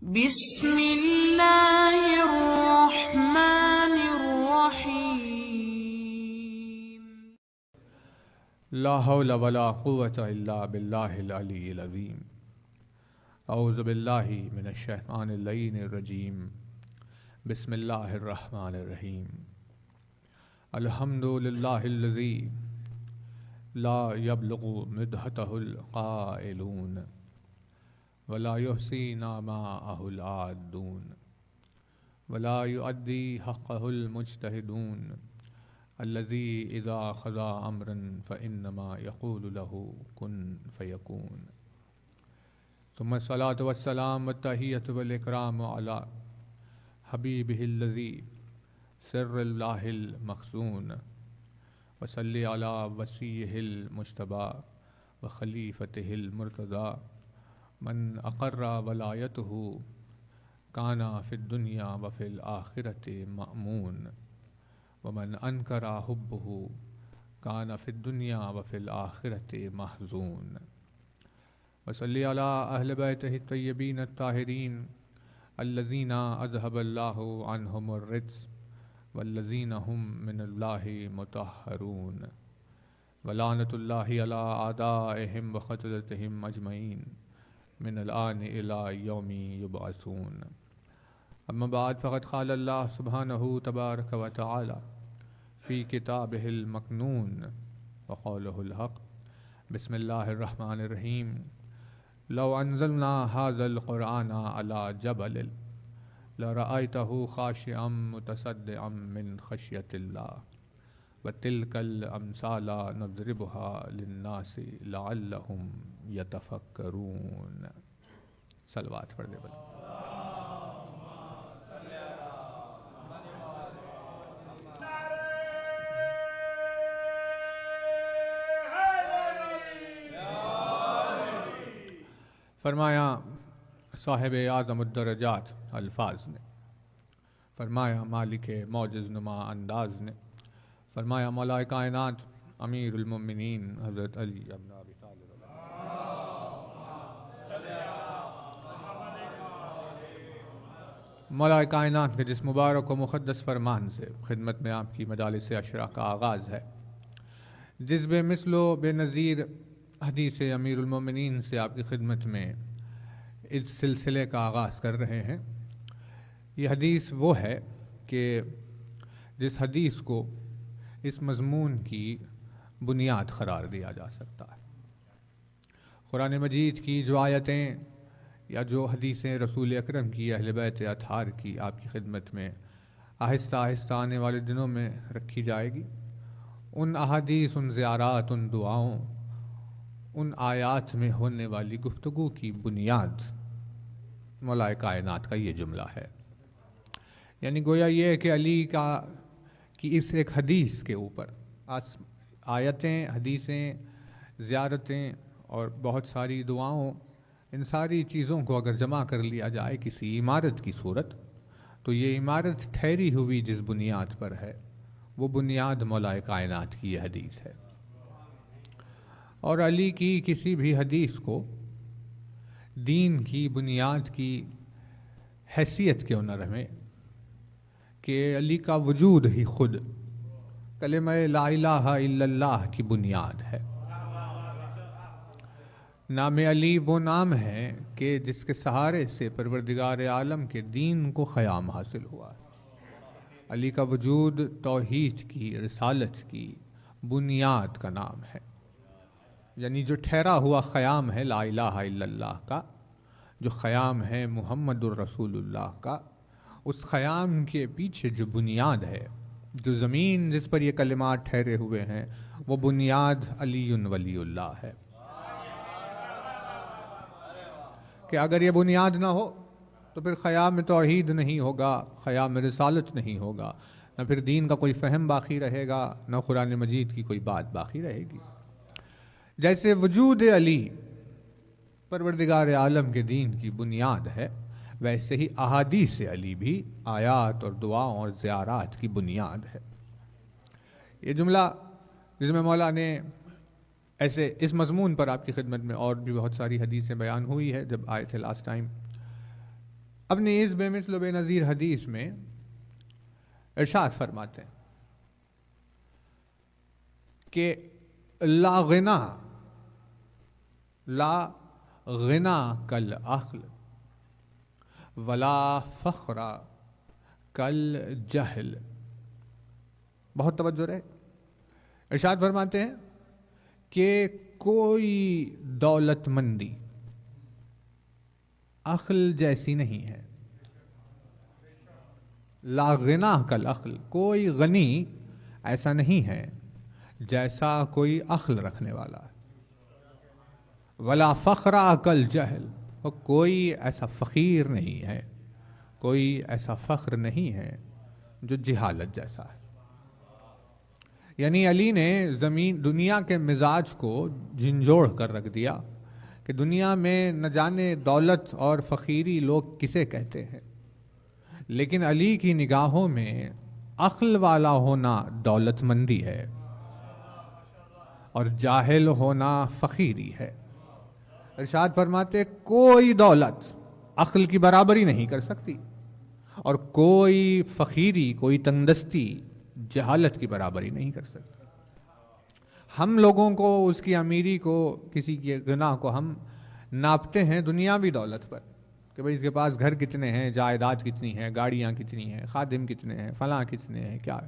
بسم اللہ الرحمن الرحیم لا حول ولا قوة الا باللہ العلی العظیم اعوذ باللہ من الشیطان اللعین الرجیم بسم اللہ الرحمن الرحیم الحمد للہ الذی لا یبلغ مدحتہ القائلون ولا يحصي نعماءه العادون ولا يؤدي حقه المجتهدون الذي إذا قضى أمرا فإنما يقول له كن فيكون ثم الصلاة والسلام والتحية والإكرام على حبيبه الذي سر الله المخزون وصلي على وصيه المجتبى وخليفته المرتضى من اقر ولایته کان فی الدنیا وفی الآخرۃ مأمون ومن انکر حبه کان فی الدنیا وفی الآخرۃ محزون وصلی علی اہل بیتہ الطیبین الطاہرین الذین اذهب اللہ عنہم الرجس والذین هم من اللہ مطہرون ولعنۃ اللہ علی اعدائہم وقتلتہم اجمعین من الآن إلى يوم يبعثون اما بعد فقد قال اللہ سبحانہ تبارک وتعالی فی کتابہ المکنون وقولہ الحق بسم اللہ الرحمن الرحیم لو انزلنا هذا القرآن على جبل لرأيته خاشعا متصدعا من خشیۃ اللہ وتلك الامثال نضربها للناس لعلهم يتفکرون صلوات پڑھ دے بھلا فرمایا صاحب اعظم الدرجات الفاظ نے، فرمایا مالک معجز نما انداز نے، فرمایا مولا کائنات امیر المؤمنین حضرت علی ابن ابی طالب مولا کائنات کے جس مبارک و مقدس فرمان سے خدمت میں آپ کی مجالس عشرہ کا آغاز ہے، جس بے مثل و بے نظیر حدیث امیر المؤمنین سے آپ کی خدمت میں اس سلسلے کا آغاز کر رہے ہیں، یہ حدیث وہ ہے کہ جس حدیث کو اس مضمون کی بنیاد قرار دیا جا سکتا ہے۔ قرآن مجید کی جو آیتیں یا جو حدیثیں رسول اکرم کی اہل بیت اطہار کی آپ کی خدمت میں آہستہ آہستہ آنے والے دنوں میں رکھی جائے گی، ان احادیث، ان زیارات، ان دعاؤں، ان آیات میں ہونے والی گفتگو کی بنیاد مولا کائنات کا یہ جملہ ہے۔ یعنی گویا یہ کہ علی کا کہ اس ایک حدیث کے اوپر آیتیں، حدیثیں، زیارتیں اور بہت ساری دعاؤں، ان ساری چیزوں کو اگر جمع کر لیا جائے کسی عمارت کی صورت، تو یہ عمارت ٹھہری ہوئی جس بنیاد پر ہے وہ بنیاد مولا کائنات کی یہ حدیث ہے۔ اور علی کی کسی بھی حدیث کو دین کی بنیاد کی حیثیت کیوں نہ رہے کہ علی کا وجود ہی خود کلمہ لا الہ الا اللہ کی بنیاد ہے۔ نام علی وہ نام ہے کہ جس کے سہارے سے پروردگار عالم کے دین کو قیام حاصل ہوا۔ علی کا وجود توحید کی، رسالت کی بنیاد کا نام ہے، یعنی جو ٹھہرا ہوا قیام ہے لا الہ الا اللہ کا، جو قیام ہے محمد الرسول اللہ کا، اس قیام کے پیچھے جو بنیاد ہے، جو زمین جس پر یہ کلمات ٹھہرے ہوئے ہیں، وہ بنیاد علی ولی اللہ ہے۔ کہ اگر یہ بنیاد نہ ہو تو پھر قیام توحید نہیں ہوگا، قیام رسالت نہیں ہوگا، نہ پھر دین کا کوئی فہم باقی رہے گا، نہ قرآن مجید کی کوئی بات باقی رہے گی۔ جیسے وجود علی پروردگار عالم کے دین کی بنیاد ہے، ویسے ہی احادیث علی بھی آیات اور دعاؤں اور زیارات کی بنیاد ہے۔ یہ جملہ جس میں مولا نے ایسے اس مضمون پر آپ کی خدمت میں اور بھی بہت ساری حدیثیں بیان ہوئی ہے جب آئے تھے لاسٹ ٹائم، اپنی اس بے مثل و بے نظیر حدیث میں ارشاد فرماتے ہیں کہ لا غنا کل عقل ولا فخر کل جہل. بہت توجہ رہے. ارشاد فرماتے ہیں کہ کوئی دولت مندی عقل جیسی نہیں ہے. لا غنا کل عقل, کوئی غنی ایسا نہیں ہے جیسا کوئی عقل رکھنے والا ہے. ولا فخر کل جہل, اور کوئی ایسا فقیر نہیں ہے, کوئی ایسا فخر نہیں ہے جو جہالت جیسا ہے. یعنی علی نے دنیا کے مزاج کو جھنجھوڑ کر رکھ دیا کہ دنیا میں نہ جانے دولت اور فقیری لوگ کسے کہتے ہیں, لیکن علی کی نگاہوں میں عقل والا ہونا دولت مندی ہے اور جاہل ہونا فقیری ہے. ارشاد فرماتے کوئی دولت عقل کی برابری نہیں کر سکتی اور کوئی فقیری, کوئی تنگدستی جہالت کی برابری نہیں کر سکتی. ہم لوگوں کو اس کی امیری کو, کسی کی غنا کو ہم ناپتے ہیں دنیاوی دولت پر کہ بھئی اس کے پاس گھر کتنے ہیں, جائیداد کتنی ہے, گاڑیاں کتنی ہیں, خادم کتنے ہیں, فلاں کتنے ہیں, کیا ہے.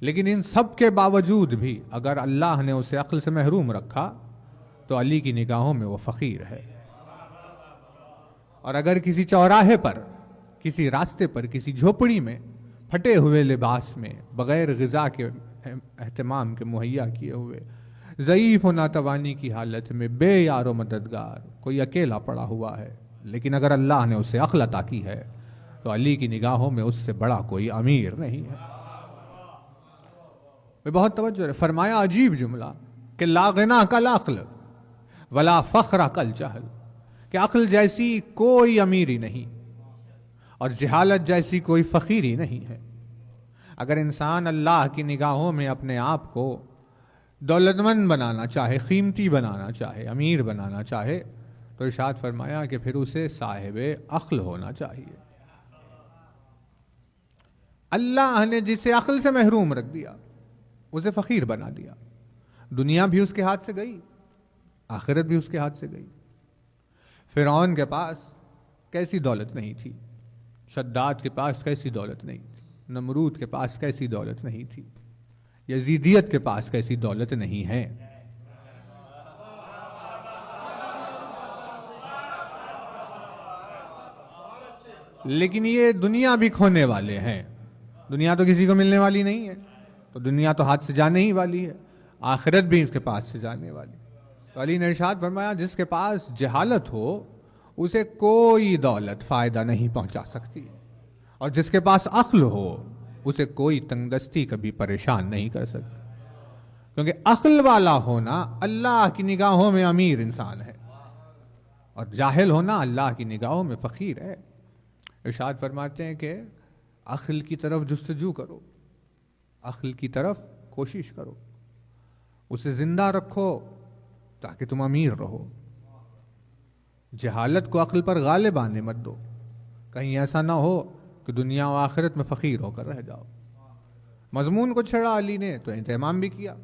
لیکن ان سب کے باوجود بھی اگر اللہ نے اسے عقل سے محروم رکھا تو علی کی نگاہوں میں وہ فقیر ہے. اور اگر کسی چوراہے پر, کسی راستے پر, کسی جھوپڑی میں پھٹے ہوئے لباس میں, بغیر غذا کے اہتمام کے مہیا کیے ہوئے, ضعیف و ناتوانی کی حالت میں, بے یار و مددگار, کوئی اکیلا پڑا ہوا ہے, لیکن اگر اللہ نے اسے عقل عطا کی ہے تو علی کی نگاہوں میں اس سے بڑا کوئی امیر نہیں ہے. بہت توجہ ہے. فرمایا عجیب جملہ کہ لا غنا کل عقل ولا فخر کل جہل, کہ عقل جیسی کوئی امیری نہیں اور جہالت جیسی کوئی فقیری نہیں ہے. اگر انسان اللہ کی نگاہوں میں اپنے آپ کو دولت مند بنانا چاہے, قیمتی بنانا چاہے, امیر بنانا چاہے, تو ارشاد فرمایا کہ پھر اسے صاحب عقل ہونا چاہیے. اللہ نے جسے عقل سے محروم رکھ دیا اسے فقیر بنا دیا. دنیا بھی اس کے ہاتھ سے گئی, آخرت بھی اس کے ہاتھ سے گئی. فرعون کے پاس کیسی دولت نہیں تھی, شداد کے پاس کیسی دولت نہیں تھی, نمرود کے پاس کیسی دولت نہیں تھی, یزیدیت کے پاس کیسی دولت نہیں ہے. لیکن یہ دنیا بھی کھونے والے ہیں. دنیا تو کسی کو ملنے والی نہیں ہے, تو دنیا تو ہاتھ سے جانے ہی والی ہے, آخرت بھی اس کے پاس سے جانے والی. تو علی نے ارشاد فرمایا جس کے پاس جہالت ہو اسے کوئی دولت فائدہ نہیں پہنچا سکتی, اور جس کے پاس عقل ہو اسے کوئی تنگدستی کبھی پریشان نہیں کر سکتی. کیونکہ عقل والا ہونا اللہ کی نگاہوں میں امیر انسان ہے اور جاہل ہونا اللہ کی نگاہوں میں فقیر ہے. ارشاد فرماتے ہیں کہ عقل کی طرف جستجو کرو, عقل کی طرف کوشش کرو, اسے زندہ رکھو تاکہ تم امیر رہو. جہالت کو عقل پر غالب آنے مت دو, کہیں ایسا نہ ہو کہ دنیا و آخرت میں فقیر ہو کر رہ جاؤ. مضمون کو چھڑا علی نے تو اہتمام بھی کیا.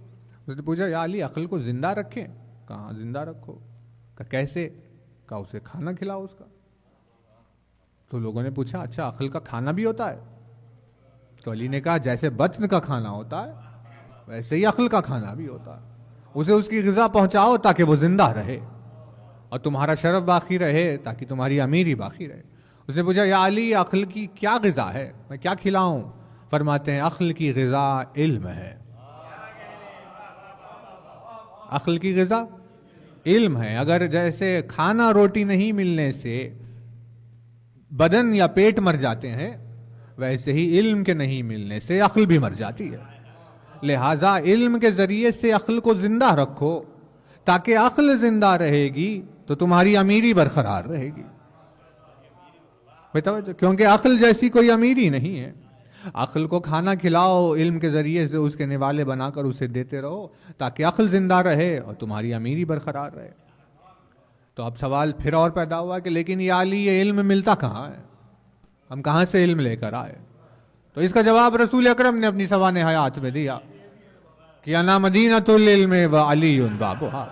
اس نے پوچھا یا علی عقل کو زندہ رکھیں؟ کہاں زندہ رکھو. کہا کیسے؟ کہا اسے کھانا کھلاؤ اس کا. تو لوگوں نے پوچھا اچھا عقل کا کھانا بھی ہوتا ہے؟ تو علی نے کہا جیسے بطن کا کھانا ہوتا ہے ویسے ہی عقل کا کھانا بھی ہوتا ہے. اسے اس کی غذا پہنچاؤ تاکہ وہ زندہ رہے اور تمہارا شرف باقی رہے, تاکہ تمہاری امیری باقی رہے. اس نے پوچھا یا علی عقل کی کیا غذا ہے, میں کیا کھلاؤں؟ فرماتے ہیں عقل کی غذا علم ہے. عقل کی غذا علم ہے. اگر جیسے کھانا روٹی نہیں ملنے سے بدن یا پیٹ مر جاتے ہیں, ویسے ہی علم کے نہیں ملنے سے عقل بھی مر جاتی ہے. لہٰذا علم کے ذریعے سے عقل کو زندہ رکھو, تاکہ عقل زندہ رہے گی تو تمہاری امیری برقرار رہے گی. کیونکہ عقل جیسی کوئی امیری نہیں ہے. عقل کو کھانا کھلاؤ, علم کے ذریعے سے اس کے نوالے بنا کر اسے دیتے رہو تاکہ عقل زندہ رہے اور تمہاری امیری برقرار رہے. تو اب سوال پھر اور پیدا ہوا کہ لیکن یا علی یہ علم ملتا کہاں ہے؟ ہم کہاں سے علم لے کر آئے؟ تو اس کا جواب رسول اکرم نے اپنی سوانح حیات میں دیا کہ انا مدینۃ العلم و علی بابھا.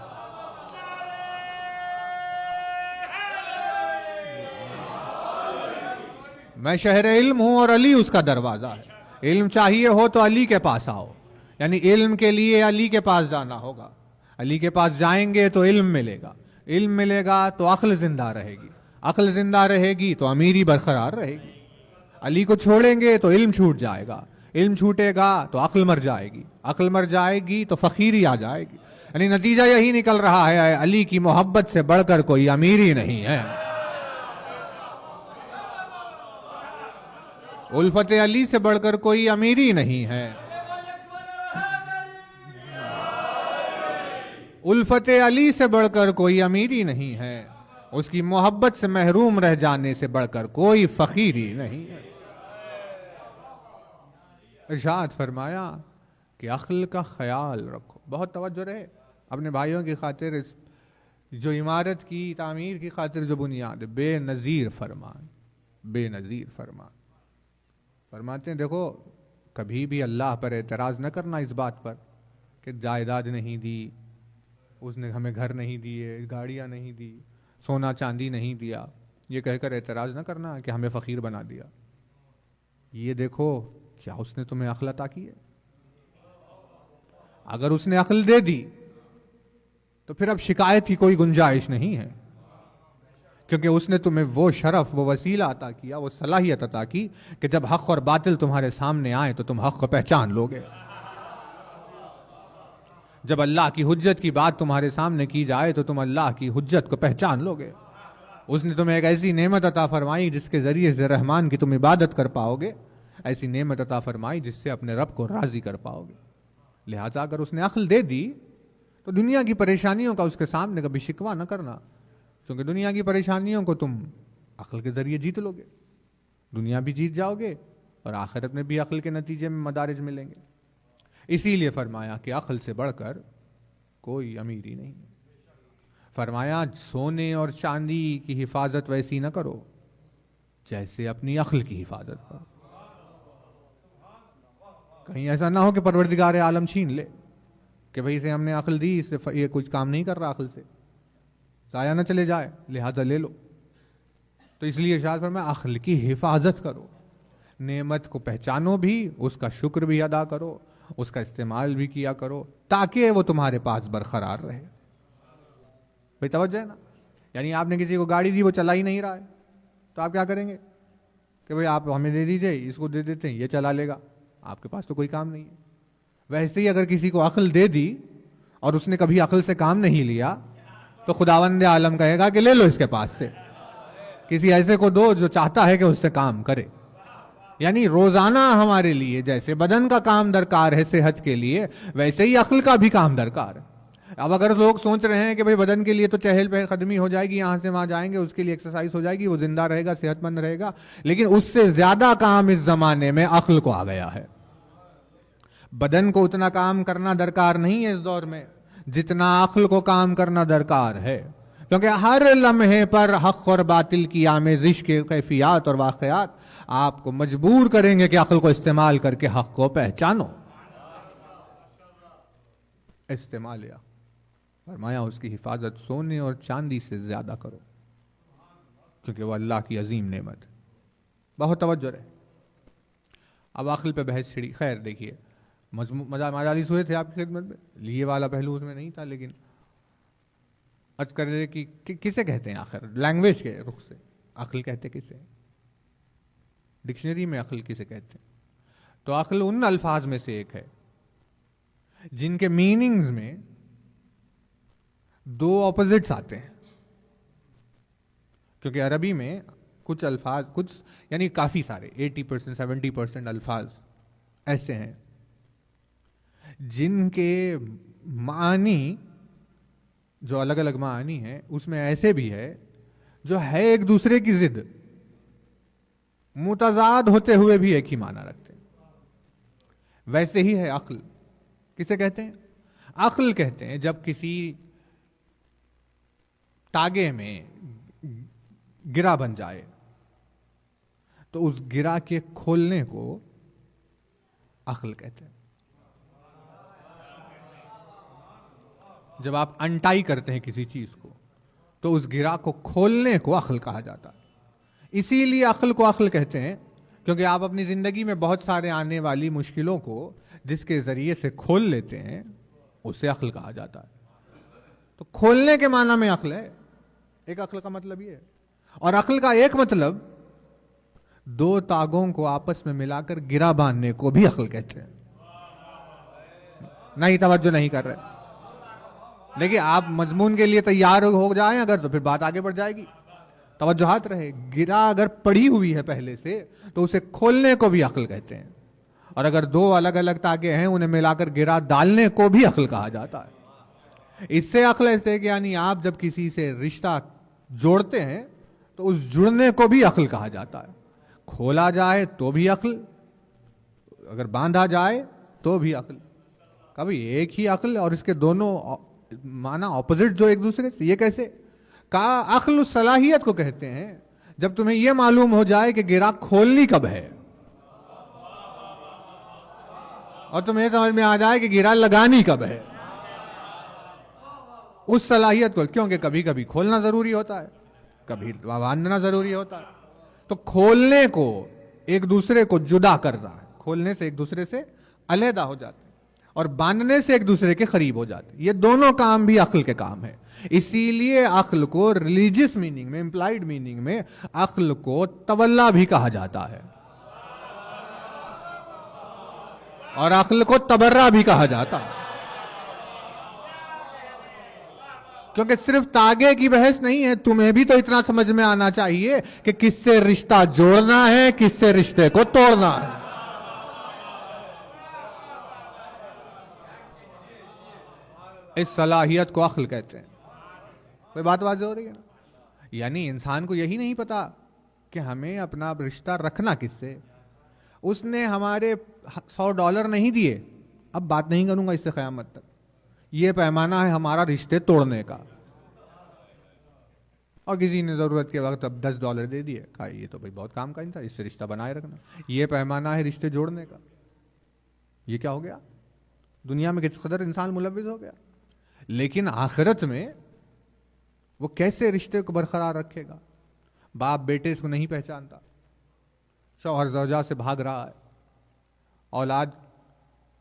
میں شہر علم ہوں اور علی اس کا دروازہ ہے. علم چاہیے ہو تو علی کے پاس آؤ، یعنی علم کے لیے علی کے پاس جانا ہوگا. علی کے پاس جائیں گے تو علم ملے گا، علم ملے گا تو عقل زندہ رہے گی، عقل زندہ رہے گی تو امیری برقرار رہے گی. علی کو چھوڑیں گے تو علم چھوٹ جائے گا، علم چھوٹے گا تو عقل مر جائے گی، عقل مر جائے گی تو فقیری آ جائے گی. یعنی نتیجہ یہی نکل رہا ہے علی کی محبت سے بڑھ کر کوئی امیری نہیں ہے. الفت علی سے بڑھ کر کوئی امیری نہیں ہے. الفت علی سے بڑھ کر کوئی امیری نہیں ہے. اس کی محبت سے محروم رہ جانے سے بڑھ کر کوئی فقیری نہیں ہے. ارشاد فرمایا کہ عقل کا خیال رکھو. بہت توجہ رہے اپنے بھائیوں کی خاطر. اس جو عمارت کی تعمیر کی خاطر جو بنیاد، بے نظیر فرمان، بے نظیر فرمان. فرماتے ہیں دیکھو کبھی بھی اللہ پر اعتراض نہ کرنا اس بات پر کہ جائیداد نہیں دی، اس نے ہمیں گھر نہیں دیے، گاڑیاں نہیں دی، سونا چاندی نہیں دیا. یہ کہہ کر اعتراض نہ کرنا کہ ہمیں فقیر بنا دیا. یہ دیکھو کیا اس نے تمہیں عقل عطا کی ہے؟ اگر اس نے عقل دے دی تو پھر اب شکایت کی کوئی گنجائش نہیں ہے، کیونکہ اس نے تمہیں وہ شرف، وہ وسیلہ عطا کیا، وہ صلاحیت عطا کی کہ جب حق اور باطل تمہارے سامنے آئے تو تم حق کو پہچان لوگے. جب اللہ کی حجت کی بات تمہارے سامنے کی جائے تو تم اللہ کی حجت کو پہچان لوگے. اس نے تمہیں ایک ایسی نعمت عطا فرمائی جس کے ذریعے سے رحمان کی تم عبادت کر پاؤ گے، ایسی نعمت عطا فرمائی جس سے اپنے رب کو راضی کر پاؤ گے. لہٰذا اگر اس نے عقل دے دی تو دنیا کی پریشانیوں کا اس کے سامنے کبھی شکوہ نہ کرنا، کیونکہ دنیا کی پریشانیوں کو تم عقل کے ذریعے جیت لو گے. دنیا بھی جیت جاؤ گے اور آخرت میں بھی عقل کے نتیجے میں مدارج ملیں گے. اسی لیے فرمایا کہ عقل سے بڑھ کر کوئی امیری نہیں. فرمایا سونے اور چاندی کی حفاظت ویسی نہ کرو جیسے اپنی عقل کی حفاظت کرو. کہیں ایسا نہ ہو کہ پروردگار عالم چھین لے کہ بھئی اسے ہم نے عقل دی، اس سے یہ کچھ کام نہیں کر رہا، عقل سے ضائع نہ چلے جائے، لہذا لے لو. تو اس لیے ارشاد فرمایا عقل کی حفاظت کرو، نعمت کو پہچانو بھی، اس کا شکر بھی ادا کرو، اس کا استعمال بھی کیا کرو تاکہ وہ تمہارے پاس برقرار رہے. بھئی توجہ ہے نا؟ یعنی آپ نے کسی کو گاڑی دی، وہ چلا ہی نہیں رہا ہے تو آپ کیا کریں گے کہ بھئی آپ ہمیں دے دیجئے، اس کو دے دیتے ہیں، یہ چلا لے گا، آپ کے پاس تو کوئی کام نہیں ہے. ویسے ہی اگر کسی کو عقل دے دی اور اس نے کبھی عقل سے کام نہیں لیا تو خداوند عالم کہے گا کہ لے لو اس کے پاس سے، کسی ایسے کو دو جو چاہتا ہے کہ اس سے کام کرے. یعنی روزانہ ہمارے لیے جیسے بدن کا کام درکار ہے صحت کے لیے، ویسے ہی عقل کا بھی کام درکار ہے. اب اگر لوگ سوچ رہے ہیں کہ بھئی بدن کے لیے تو چہل پہل قدمی ہو جائے گی، یہاں سے وہاں جائیں گے، اس کے لیے ایکسرسائز ہو جائے گی، وہ زندہ رہے گا، صحت مند رہے گا، لیکن اس سے زیادہ کام اس زمانے میں عقل کو آ گیا ہے. بدن کو اتنا کام کرنا درکار نہیں ہے اس دور میں جتنا عقل کو کام کرنا درکار ہے، کیونکہ ہر لمحے پر حق اور باطل کی آمیزش کے کیفیات اور واقعات آپ کو مجبور کریں گے کہ عقل کو استعمال کر کے حق کو پہچانو. استعمال یا فرمایا اس کی حفاظت سونے اور چاندی سے زیادہ کرو کیونکہ وہ اللہ کی عظیم نعمت. بہت توجہ رہے. اب عقل پہ بحث چھڑی. خیر دیکھیے مجالس ہوئے تھے آپ کی خدمت میں، لیے والا پہلو اس میں نہیں تھا، لیکن عرض کر رہے کہ کسے کہتے ہیں آخر لینگویج کے رخ سے عقل کہتے کسے، ڈکشنری میں عقل کسے کہتے ہیں؟ تو عقل ان الفاظ میں سے ایک ہے جن کے میننگز میں دو اپوزٹس آتے ہیں. کیونکہ عربی میں کچھ الفاظ، کچھ یعنی کافی سارے 80% 70% الفاظ ایسے ہیں جن کے معنی جو الگ الگ معنی ہیں اس میں ایسے بھی ہے جو ہے ایک دوسرے کی ضد، متضاد ہوتے ہوئے بھی ایک ہی معنی رکھتے ہیں. ویسے ہی ہے عقل. کسے کہتے ہیں؟ عقل کہتے ہیں جب کسی تاگے میں گرا بن جائے، تو اس گرہ کے کھولنے کو عقل کہتے ہیں. جب آپ انٹائی کرتے ہیں کسی چیز کو تو اس گرہ کو کھولنے کو عقل کہا جاتا ہے. اسی لیے عقل کو عقل کہتے ہیں کیونکہ آپ اپنی زندگی میں بہت سارے آنے والی مشکلوں کو جس کے ذریعے سے کھول لیتے ہیں اسے عقل کہا جاتا ہے. تو کھولنے کے معنی میں عقل ہے. ایک عقل کا مطلب یہ ہے. اور عقل کا ایک مطلب دو تاگوں کو آپس میں ملا کر گرہ باندھنے کو بھی عقل کہتے ہیں. نہیں توجہ نہیں کر رہے. دیکھیے آپ مضمون کے لیے تیار ہو جائیں اگر تو پھر بات آگے بڑھ جائے گی. توجہات رہے. گرہ اگر پڑی ہوئی ہے پہلے سے تو اسے کھولنے کو بھی عقل کہتے ہیں. اور اگر دو الگ الگ تاگے ہیں انہیں ملا کر گرہ ڈالنے کو بھی عقل کہا جاتا ہے. اس سے عقل ایسے کہ یعنی آپ جب کسی سے رشتہ جوڑتے ہیں تو اس جڑنے کو بھی عقل کہا جاتا ہے. کھولا جائے تو بھی عقل, اگر باندھا جائے تو بھی عقل. کبھی ایک ہی عقل اور اس کے دونوں معنی اپوزٹ جو ایک دوسرے سے. یہ کیسے کہا؟ عقل اس صلاحیت کو کہتے ہیں جب تمہیں یہ معلوم ہو جائے کہ گرہ کھولنی کب ہے اور تمہیں سمجھ میں آ جائے کہ گرہ لگانی کب ہے. اس صلاحیت کو, کیونکہ کبھی کبھی کھولنا ضروری ہوتا ہے, کبھی باندھنا ضروری ہوتا ہے. تو کھولنے کو ایک دوسرے کو جدا کرنا ہے. کھولنے سے ایک دوسرے سے علیحدہ ہو جاتے ہیں اور باندھنے سے ایک دوسرے کے قریب ہو جاتے ہیں. یہ دونوں کام بھی عقل کے کام ہے. اسی لیے عقل کو ریلیجیس میننگ میں, امپلائڈ میننگ میں عقل کو تولا بھی کہا جاتا ہے اور عقل کو تبرہ بھی کہا جاتا ہے. کیونکہ صرف تاگے کی بحث نہیں ہے, تمہیں بھی تو اتنا سمجھ میں آنا چاہیے کہ کس سے رشتہ جوڑنا ہے, کس سے رشتے کو توڑنا ہے. اس صلاحیت کو عقل کہتے ہیں. کوئی بات واضح ہو رہی ہے نا؟ یعنی انسان کو یہی نہیں پتا کہ ہمیں اپنا رشتہ رکھنا کس سے. اس نے ہمارے $100 نہیں دیے, اب بات نہیں کروں گا اس سے قیامت تک. یہ پیمانہ ہے ہمارا رشتے توڑنے کا. اور کسی نے ضرورت کے وقت اب $10 دے دیے, کہا یہ تو بھائی بہت کام کا انسان, اس سے رشتہ بنائے رکھنا. یہ پیمانہ ہے رشتے جوڑنے کا. یہ کیا ہو گیا؟ دنیا میں کس قدر انسان ملوث ہو گیا. لیکن آخرت میں وہ کیسے رشتے کو برقرار رکھے گا؟ باپ بیٹے اس کو نہیں پہچانتا, شوہر زوجہ سے بھاگ رہا ہے, اولاد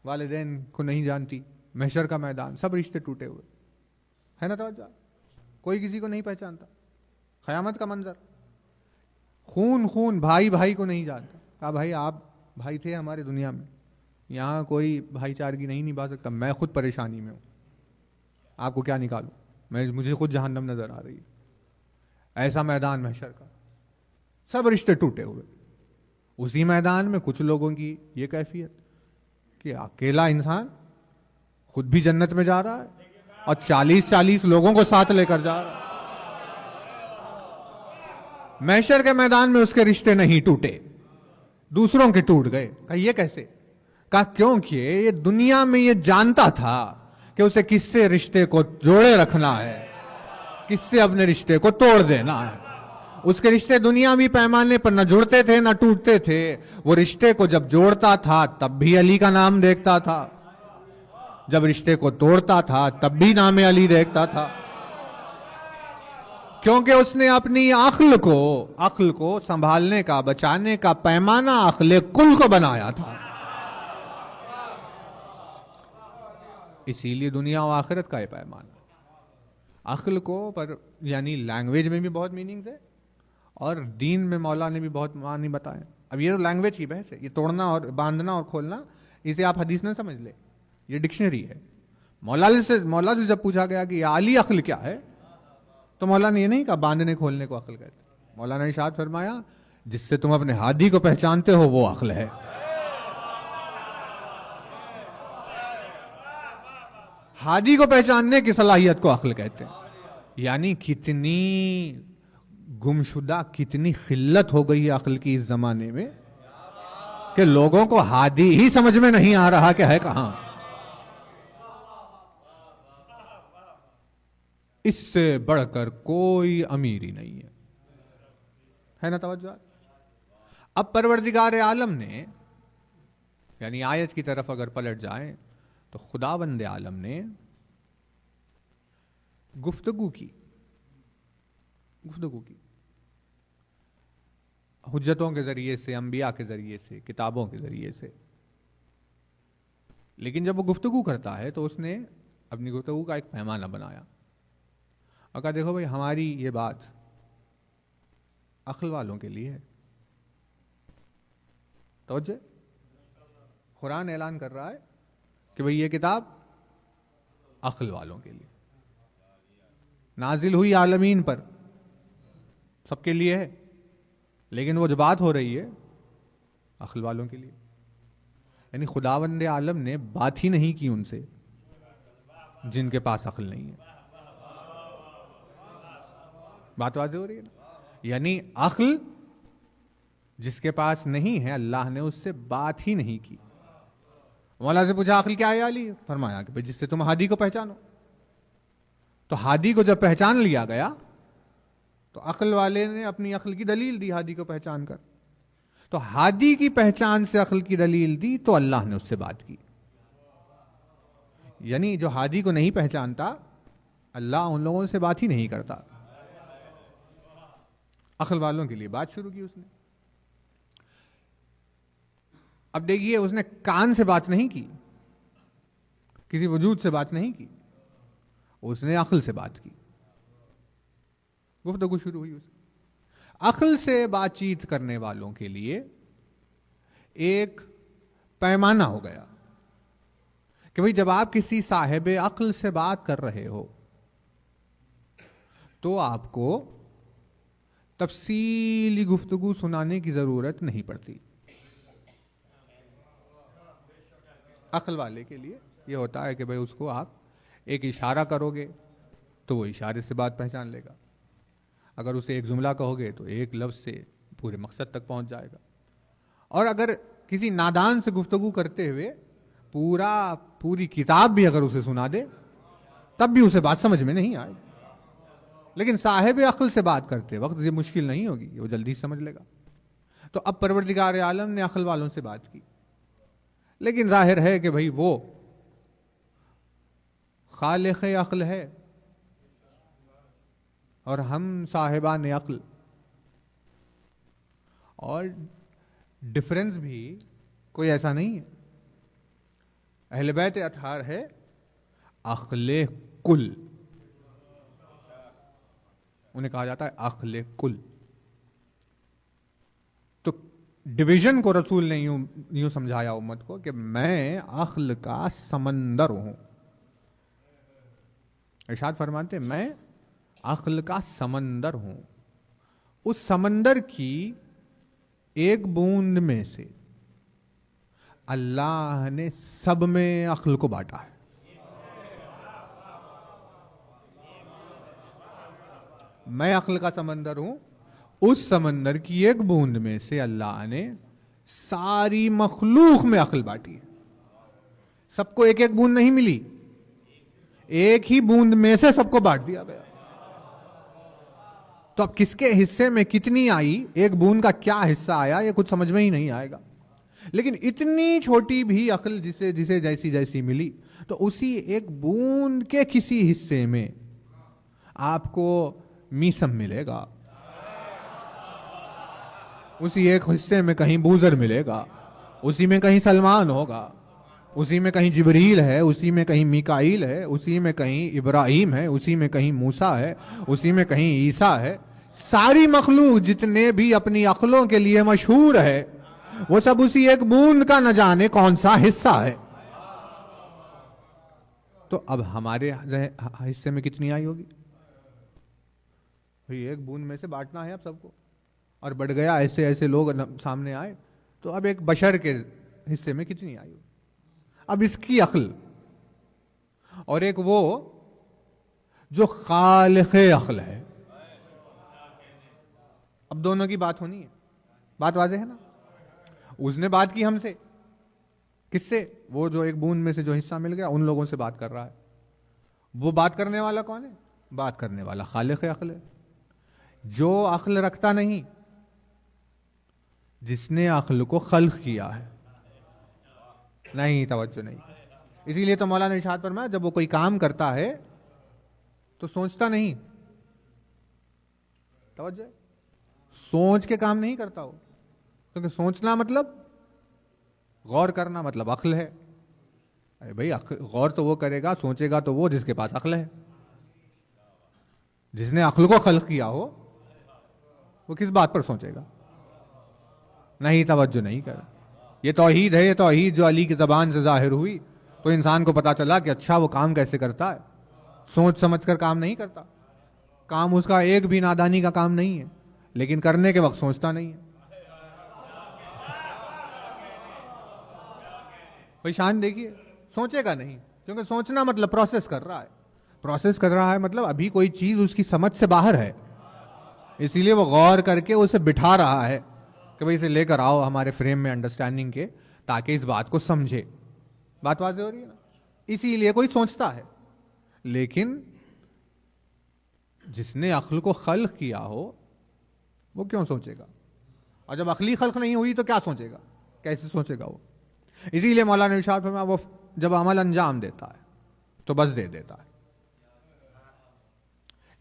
والدین کو نہیں جانتی. محشر کا میدان, سب رشتے ٹوٹے ہوئے ہے نا. توجہ, کوئی کسی کو نہیں پہچانتا. قیامت کا منظر, خون بھائی بھائی کو نہیں جانتا. کہا بھائی آپ بھائی تھے ہمارے دنیا میں, یہاں کوئی بھائی چارگی نہیں نبھا سکتا. میں خود پریشانی میں ہوں, آپ کو کیا نکالوں, مجھے خود جہنم نظر آ رہی ہے. ایسا میدان محشر کا, سب رشتے ٹوٹے ہوئے. اسی میدان میں کچھ لوگوں کی یہ کیفیت کہ اکیلا انسان خود بھی جنت میں جا رہا ہے اور 40 لوگوں کو ساتھ لے کر جا رہا ہے. محشر کے میدان میں اس کے رشتے نہیں ٹوٹے, دوسروں کے ٹوٹ گئے. کہا یہ کیسے؟ کہا کیونکہ یہ دنیا میں یہ جانتا تھا کہ اسے کس سے رشتے کو جوڑے رکھنا ہے, کس سے اپنے رشتے کو توڑ دینا ہے. اس کے رشتے دنیاوی پیمانے پر نہ جڑتے تھے نہ ٹوٹتے تھے. وہ رشتے کو جب جوڑتا تھا تب بھی علی کا نام دیکھتا تھا, جب رشتے کو توڑتا تھا تب بھی نام علی دیکھتا تھا. کیونکہ اس نے اپنی عقل کو سنبھالنے کا, بچانے کا پیمانہ عقل کل کو بنایا تھا. اسی لیے دنیا و آخرت کا یہ پیمانہ عقل کو. پر یعنی لینگویج میں بھی بہت میننگز ہے اور دین میں مولا نے بھی بہت معنی بتائے. اب یہ تو لینگویج کی بحث ہے, یہ توڑنا اور باندھنا اور کھولنا, اسے آپ حدیث نہ سمجھ لے, یہ ڈکشنری ہے. مولا سے جب پوچھا گیا کہ اعلی عقل کیا ہے تو مولا نے یہ نہیں کہا باندھنے کھولنے کو عقل کہتے. مولا نے ارشاد فرمایا جس سے تم اپنے ہادی کو پہچانتے ہو وہ عقل ہے. ہادی کو پہچاننے کی صلاحیت کو عقل کہتے ہیں. یعنی کتنی گمشدہ, کتنی قلت ہو گئی ہے عقل کی اس زمانے میں کہ لوگوں کو ہادی ہی سمجھ میں نہیں آ رہا کہ ہے کہاں. اس سے بڑھ کر کوئی امیری نہیں ہے نا. توجہ, اب پروردگار عالم نے، یعنی آیت کی طرف اگر پلٹ جائیں تو خداوند عالم نے گفتگو کی حجتوں کے ذریعے سے، انبیاء کے ذریعے سے، کتابوں کے ذریعے سے. لیکن جب وہ گفتگو کرتا ہے تو اس نے اپنی گفتگو کا ایک پیمانہ بنایا اور کہا دیکھو بھائی ہماری یہ بات عقل والوں کے لیے ہے. توجہ، قرآن اعلان کر رہا ہے کہ بھئی یہ کتاب عقل والوں کے لیے نازل ہوئی، عالمین پر سب کے لیے ہے، لیکن وہ جو بات ہو رہی ہے عقل والوں کے لیے. یعنی خداوند عالم نے بات ہی نہیں کی ان سے جن کے پاس عقل نہیں ہے. بات واضح ہو رہی ہے نا؟ یعنی عقل جس کے پاس نہیں ہے، اللہ نے اس سے بات ہی نہیں کی. مولا سے پوچھا عقل کیا ہے علی؟ فرمایا کہ جس سے تم ہادی کو پہچانو. تو ہادی کو جب پہچان لیا گیا تو عقل والے نے اپنی عقل کی دلیل دی ہادی کو پہچان کر. تو ہادی کی پہچان سے عقل کی دلیل دی تو اللہ نے اس سے بات کی. یعنی جو ہادی کو نہیں پہچانتا، اللہ ان لوگوں سے بات ہی نہیں کرتا. عقل والوں کے لیے بات شروع کی اس نے. اب دیکھیے، اس نے کان سے بات نہیں کی، کسی وجود سے بات نہیں کی، اس نے عقل سے بات کی. گفتگو شروع ہوئی. اس عقل سے بات چیت کرنے والوں کے لیے ایک پیمانہ ہو گیا کہ بھئی جب آپ کسی صاحب عقل سے بات کر رہے ہو تو آپ کو تفصیلی گفتگو سنانے کی ضرورت نہیں پڑتی. عقل والے کے لیے یہ ہوتا ہے کہ بھئی اس کو آپ ایک اشارہ کرو گے تو وہ اشارے سے بات پہچان لے گا. اگر اسے ایک جملہ کہو گے تو ایک لفظ سے پورے مقصد تک پہنچ جائے گا. اور اگر کسی نادان سے گفتگو کرتے ہوئے پوری کتاب بھی اگر اسے سنا دے تب بھی اسے بات سمجھ میں نہیں آئے. لیکن صاحب عقل سے بات کرتے وقت یہ مشکل نہیں ہوگی، وہ جلدی سمجھ لے گا. تو اب پروردگار عالم نے عقل والوں سے بات کی، لیکن ظاہر ہے کہ بھئی وہ خالق عقل ہے اور ہم صاحبان عقل. اور ڈفرنس بھی کوئی ایسا نہیں ہے. اہل بیت اطہار ہے عقل کل، انہیں کہا جاتا ہے عقل کل. تو ڈویژن کو رسول نے یوں سمجھایا امت کو کہ میں عقل کا سمندر ہوں. ارشاد فرماتے میں عقل کا سمندر ہوں. اس سمندر کی ایک بوند میں سے اللہ نے سب میں عقل کو بانٹا ہے. میں عقل کا سمندر ہوں، اس سمندر کی ایک بوند میں سے اللہ نے ساری مخلوق میں عقل بانٹی ہے. سب کو ایک ایک بوند نہیں ملی، ایک ہی بوند میں سے سب کو بانٹ دیا گیا. تو اب کس کے حصے میں کتنی آئی، ایک بوند کا کیا حصہ آیا، یہ کچھ سمجھ میں ہی نہیں آئے گا. لیکن اتنی چھوٹی بھی عقل جسے جیسی جیسی ملی، تو اسی ایک بوند کے کسی حصے میں آپ کو میسم ملے گا، اسی ایک حصے میں کہیں بوزر ملے گا، اسی میں کہیں سلمان ہوگا، اسی میں کہیں جبریل ہے، اسی میں کہیں میکائیل ہے، اسی میں کہیں ابراہیم ہے، اسی میں کہیں موسیٰ ہے، اسی میں کہیں عیسیٰ ہے. ساری مخلوق جتنے بھی اپنی عقلوں کے لیے مشہور ہے وہ سب اسی ایک بوند کا نہ جانے کون سا حصہ ہے. تو اب ہمارے حصے میں کتنی آئی ہوگی؟ ایک بوند میں سے بانٹنا ہے اب سب کو، اور بڑھ گیا، ایسے ایسے لوگ سامنے آئے، تو اب ایک بشر کے حصے میں کتنی آئی ہوگی؟ اب اس کی عقل اور ایک وہ جو خالق عقل ہے، اب دونوں کی بات ہونی ہے. بات واضح ہے نا؟ اس نے بات کی ہم سے، کس سے؟ وہ جو ایک بوند میں سے جو حصہ مل گیا ان لوگوں سے بات کر رہا ہے. وہ بات کرنے والا کون ہے؟ بات کرنے والا خالق عقل ہے. جو عقل رکھتا نہیں، جس نے عقل کو خلق کیا ہے. نہیں، توجہ نہیں. اسی لیے تو مولانا ارشاد فرمایا جب وہ کوئی کام کرتا ہے تو سوچتا نہیں. توجہ، سوچ کے کام نہیں کرتا وہ، کیونکہ سوچنا مطلب غور کرنا، مطلب عقل ہے. ارے بھائی، غور تو وہ کرے گا، سوچے گا تو وہ جس کے پاس عقل ہے. جس نے عقل کو خلق کیا ہو وہ کس بات پر سوچے گا؟ نہیں، توجہ نہیں کر. یہ توحید ہے، یہ توحید جو علی کی زبان سے ظاہر ہوئی تو انسان کو پتا چلا کہ اچھا وہ کام کیسے کرتا ہے. سوچ سمجھ کر کام نہیں کرتا. کام اس کا ایک بھی نادانی کا کام نہیں ہے، لیکن کرنے کے وقت سوچتا نہیں ہے. بھائی شان دیکھیے، سوچے گا نہیں، کیونکہ سوچنا مطلب پروسیس کر رہا ہے. پروسیس کر رہا ہے مطلب ابھی کوئی چیز اس کی سمجھ سے باہر ہے، اسی لیے وہ غور کر کے اسے بٹھا رہا ہے کہ بھائی اسے لے کر آؤ ہمارے فریم میں انڈرسٹینڈنگ کے، تاکہ اس بات کو سمجھے. بات واضح ہو رہی ہے نا؟ اسی لیے کوئی سوچتا ہے. لیکن جس نے عقل کو خلق کیا ہو وہ کیوں سوچے گا؟ اور جب عقلی خلق نہیں ہوئی تو کیا سوچے گا؟ کیسے سوچے گا وہ؟ اسی لیے مولانا ارشاد فرمایا وہ جب عمل انجام دیتا ہے تو بس دے دیتا ہے.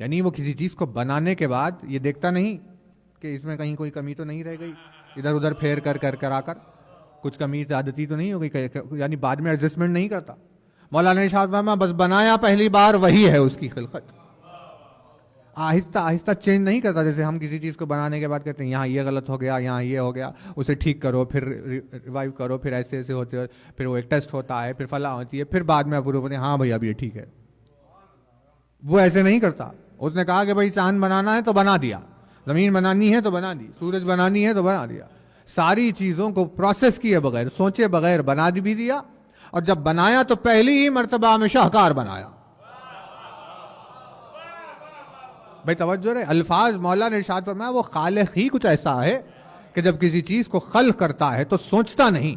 یعنی وہ کسی چیز کو بنانے کے بعد یہ دیکھتا نہیں کہ اس میں کہیں کوئی کمی تو نہیں رہ گئی، ادھر ادھر پھیر کر کرا کر کچھ کمی زیادتی تو نہیں ہو گئی، یعنی بعد میں ایڈجسٹمنٹ نہیں کرتا. مولانا ارشاد فرمایا بس بنایا پہلی بار وہی ہے اس کی خلقت. آہستہ آہستہ چینج نہیں کرتا. جیسے ہم کسی چیز کو بنانے کے بعد کہتے ہیں یہاں یہ غلط ہو گیا، یہاں یہ ہو گیا، اسے ٹھیک کرو، پھر ریوائیو کرو، پھر ایسے ایسے ہوتے ہو، پھر وہ ایک ٹیسٹ ہوتا ہے، پھر فلاں ہوتی ہے، پھر بعد میں اپروو ہوتے ہیں ہاں بھائی اب یہ ٹھیک ہے. وہ ایسے نہیں کرتا. اس نے کہا کہ بھائی چاند بنانا ہے تو بنا دیا، زمین بنانی ہے تو بنا دی، سورج بنانی ہے تو بنا دیا. ساری چیزوں کو پروسیس کیے بغیر، سوچے بغیر بنا بھی دیا، اور جب بنایا تو پہلی ہی مرتبہ میں شاہکار بنایا. بھائی توجہ رہے، الفاظ مولانا ارشاد فرمایا وہ خالق ہی کچھ ایسا ہے کہ جب کسی چیز کو خلق کرتا ہے تو سوچتا نہیں،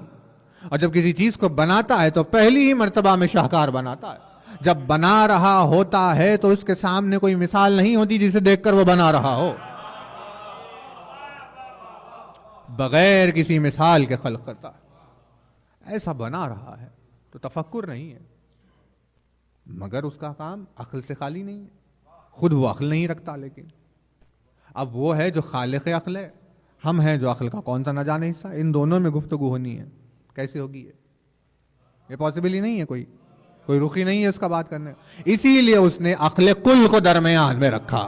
اور جب کسی چیز کو بناتا ہے تو پہلی ہی مرتبہ میں شاہکار بناتا ہے. جب بنا رہا ہوتا ہے تو اس کے سامنے کوئی مثال نہیں ہوتی جسے دیکھ کر وہ بنا رہا ہو. بغیر کسی مثال کے خلق کرتا ہے. ایسا بنا رہا ہے تو تفکر نہیں ہے، مگر اس کا کام عقل سے خالی نہیں ہے. خود وہ عقل نہیں رکھتا، لیکن اب وہ ہے جو خالق عقل ہے، ہم ہیں جو عقل کا کون سا نہ جانے حصہ. ان دونوں میں گفتگو ہونی ہے. کیسے ہوگی یہ پاسبل ہی نہیں ہے. کوئی رخ ہی نہیں ہے اس کا بات کرنے. اسی لیے اس نے عقل کل کو درمیان میں رکھا.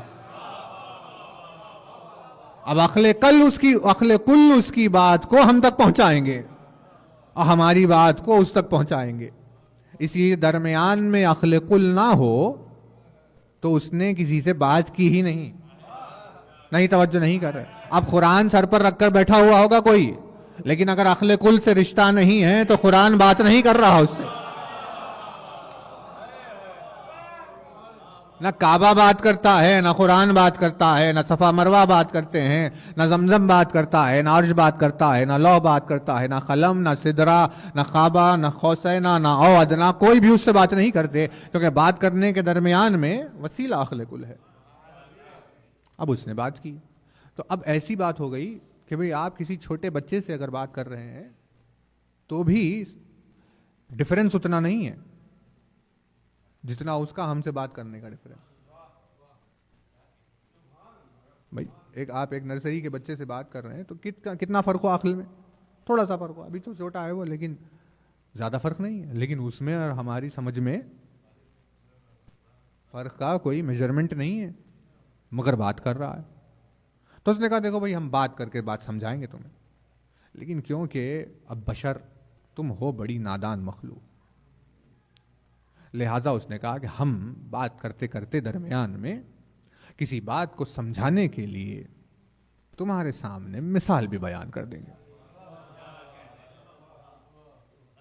اب عقل کل اس کی بات کو ہم تک پہنچائیں گے اور ہماری بات کو اس تک پہنچائیں گے. اسی درمیان میں عقل کل نہ ہو تو اس نے کسی سے بات کی ہی نہیں. نہیں، توجہ نہیں کر رہے. اب قرآن سر پر رکھ کر بیٹھا ہوا ہوگا کوئی، لیکن اگر عقل کل سے رشتہ نہیں ہے تو قرآن بات نہیں کر رہا اس سے. نہ کعبہ بات کرتا ہے، نہ قرآن بات کرتا ہے، نہ صفا مروہ بات کرتے ہیں، نہ زمزم بات کرتا ہے، نہ عرش بات کرتا ہے، نہ لوح بات کرتا ہے، نہ قلم، نہ سدرہ، نہ خوابہ، نہ خوسینہ، نہ او ادنا. کوئی بھی اس سے بات نہیں کرتے، کیونکہ بات کرنے کے درمیان میں وسیلہ عقل کل ہے. اب اس نے بات کی تو اب ایسی بات ہو گئی کہ بھئی آپ کسی چھوٹے بچے سے اگر بات کر رہے ہیں تو بھی ڈفرنس اتنا نہیں ہے جتنا اس کا ہم سے بات کرنے کا ڈفرنس. بھائی آپ ایک نرسری کے بچے سے بات کر رہے ہیں تو کتنا فرق ہو عقل میں؟ تھوڑا سا فرق ہو. ابھی تو چھوٹا ہے وہ، لیکن زیادہ فرق نہیں ہے. لیکن اس میں اور ہماری سمجھ میں فرق کا کوئی میجرمنٹ نہیں ہے، مگر بات کر رہا ہے. تو اس نے کہا دیکھو بھائی ہم بات کر کے بات سمجھائیں گے تمہیں، لیکن کیونکہ اب بشر تم ہو بڑی نادان مخلوق، لہٰذا اس نے کہا کہ ہم بات کرتے کرتے درمیان میں کسی بات کو سمجھانے کے لیے تمہارے سامنے مثال بھی بیان کر دیں گے.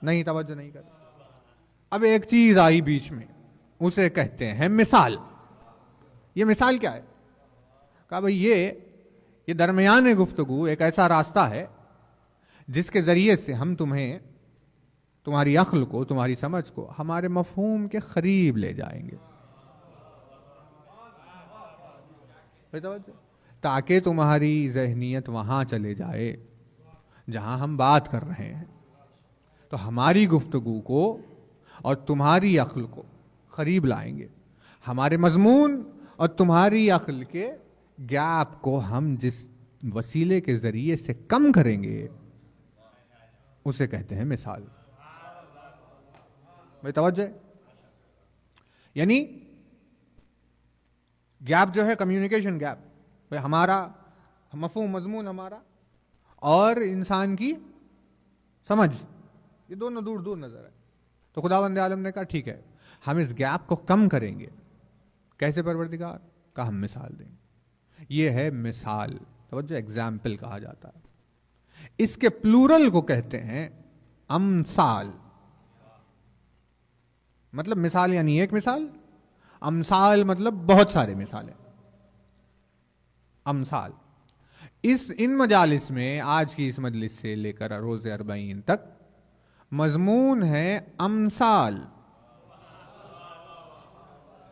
نہیں، توجہ نہیں کر. اب ایک چیز آئی بیچ میں، اسے کہتے ہیں مثال. یہ مثال کیا ہے؟ کہا بھئی یہ درمیان گفتگو ایک ایسا راستہ ہے جس کے ذریعے سے ہم تمہاری عقل کو، تمہاری سمجھ کو ہمارے مفہوم کے قریب لے جائیں گے، تاکہ تمہاری ذہنیت وہاں چلے جائے جہاں ہم بات کر رہے ہیں. تو ہماری گفتگو کو اور تمہاری عقل کو قریب لائیں گے. ہمارے مضمون اور تمہاری عقل کے گیپ کو ہم جس وسیلے کے ذریعے سے کم کریں گے اسے کہتے ہیں مثال. بھائی توجہ ہے. یعنی گیپ جو ہے کمیونیکیشن گیپ، ہمارا مفہوم مضمون ہمارا اور انسان کی سمجھ، یہ دونوں دور دور نظر ہے. تو خداوند عالم نے کہا ٹھیک ہے ہم اس گیپ کو کم کریں گے. کیسے پروردگار؟ کہا ہم مثال دیں گے. یہ ہے مثال. توجہ، ایگزامپل کہا جاتا ہے. اس کے پلورل کو کہتے ہیں امثال. مطلب مثال یعنی ایک مثال، امثال مطلب بہت سارے مثالیں. امثال ان مجالس میں، آج کی اس مجلس سے لے کر روز 40 تک مضمون ہے امثال.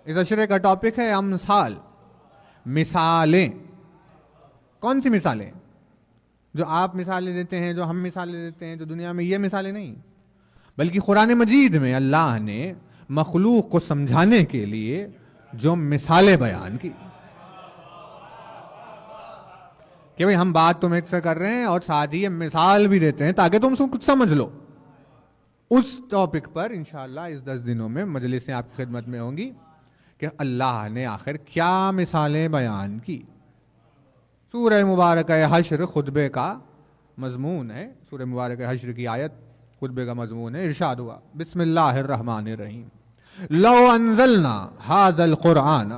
اس اشرے کا ٹاپک ہے امثال، مثالیں. کون سی مثالیں؟ جو آپ مثالیں دیتے ہیں، جو ہم مثالیں دیتے ہیں، جو دنیا میں، یہ مثالیں نہیں، بلکہ قرآن مجید میں اللہ نے مخلوق کو سمجھانے کے لیے جو مثالیں بیان کی کہ بھئی ہم بات تم ایک سے کر رہے ہیں اور ساتھ ہی مثال بھی دیتے ہیں تاکہ تم کچھ سمجھ لو. اس ٹاپک پر انشاءاللہ اس 10 دنوں میں مجلسیں آپ کی خدمت میں ہوں گی کہ اللہ نے آخر کیا مثالیں بیان کی. سورہ مبارکہ حشر خطبے کا مضمون ہے. سورہ مبارکہ حشر کی آیت خطبے کا مضمون ہے. ارشاد ہوا بسم اللہ الرحمن الرحیم لو انزلنا هذا القرآن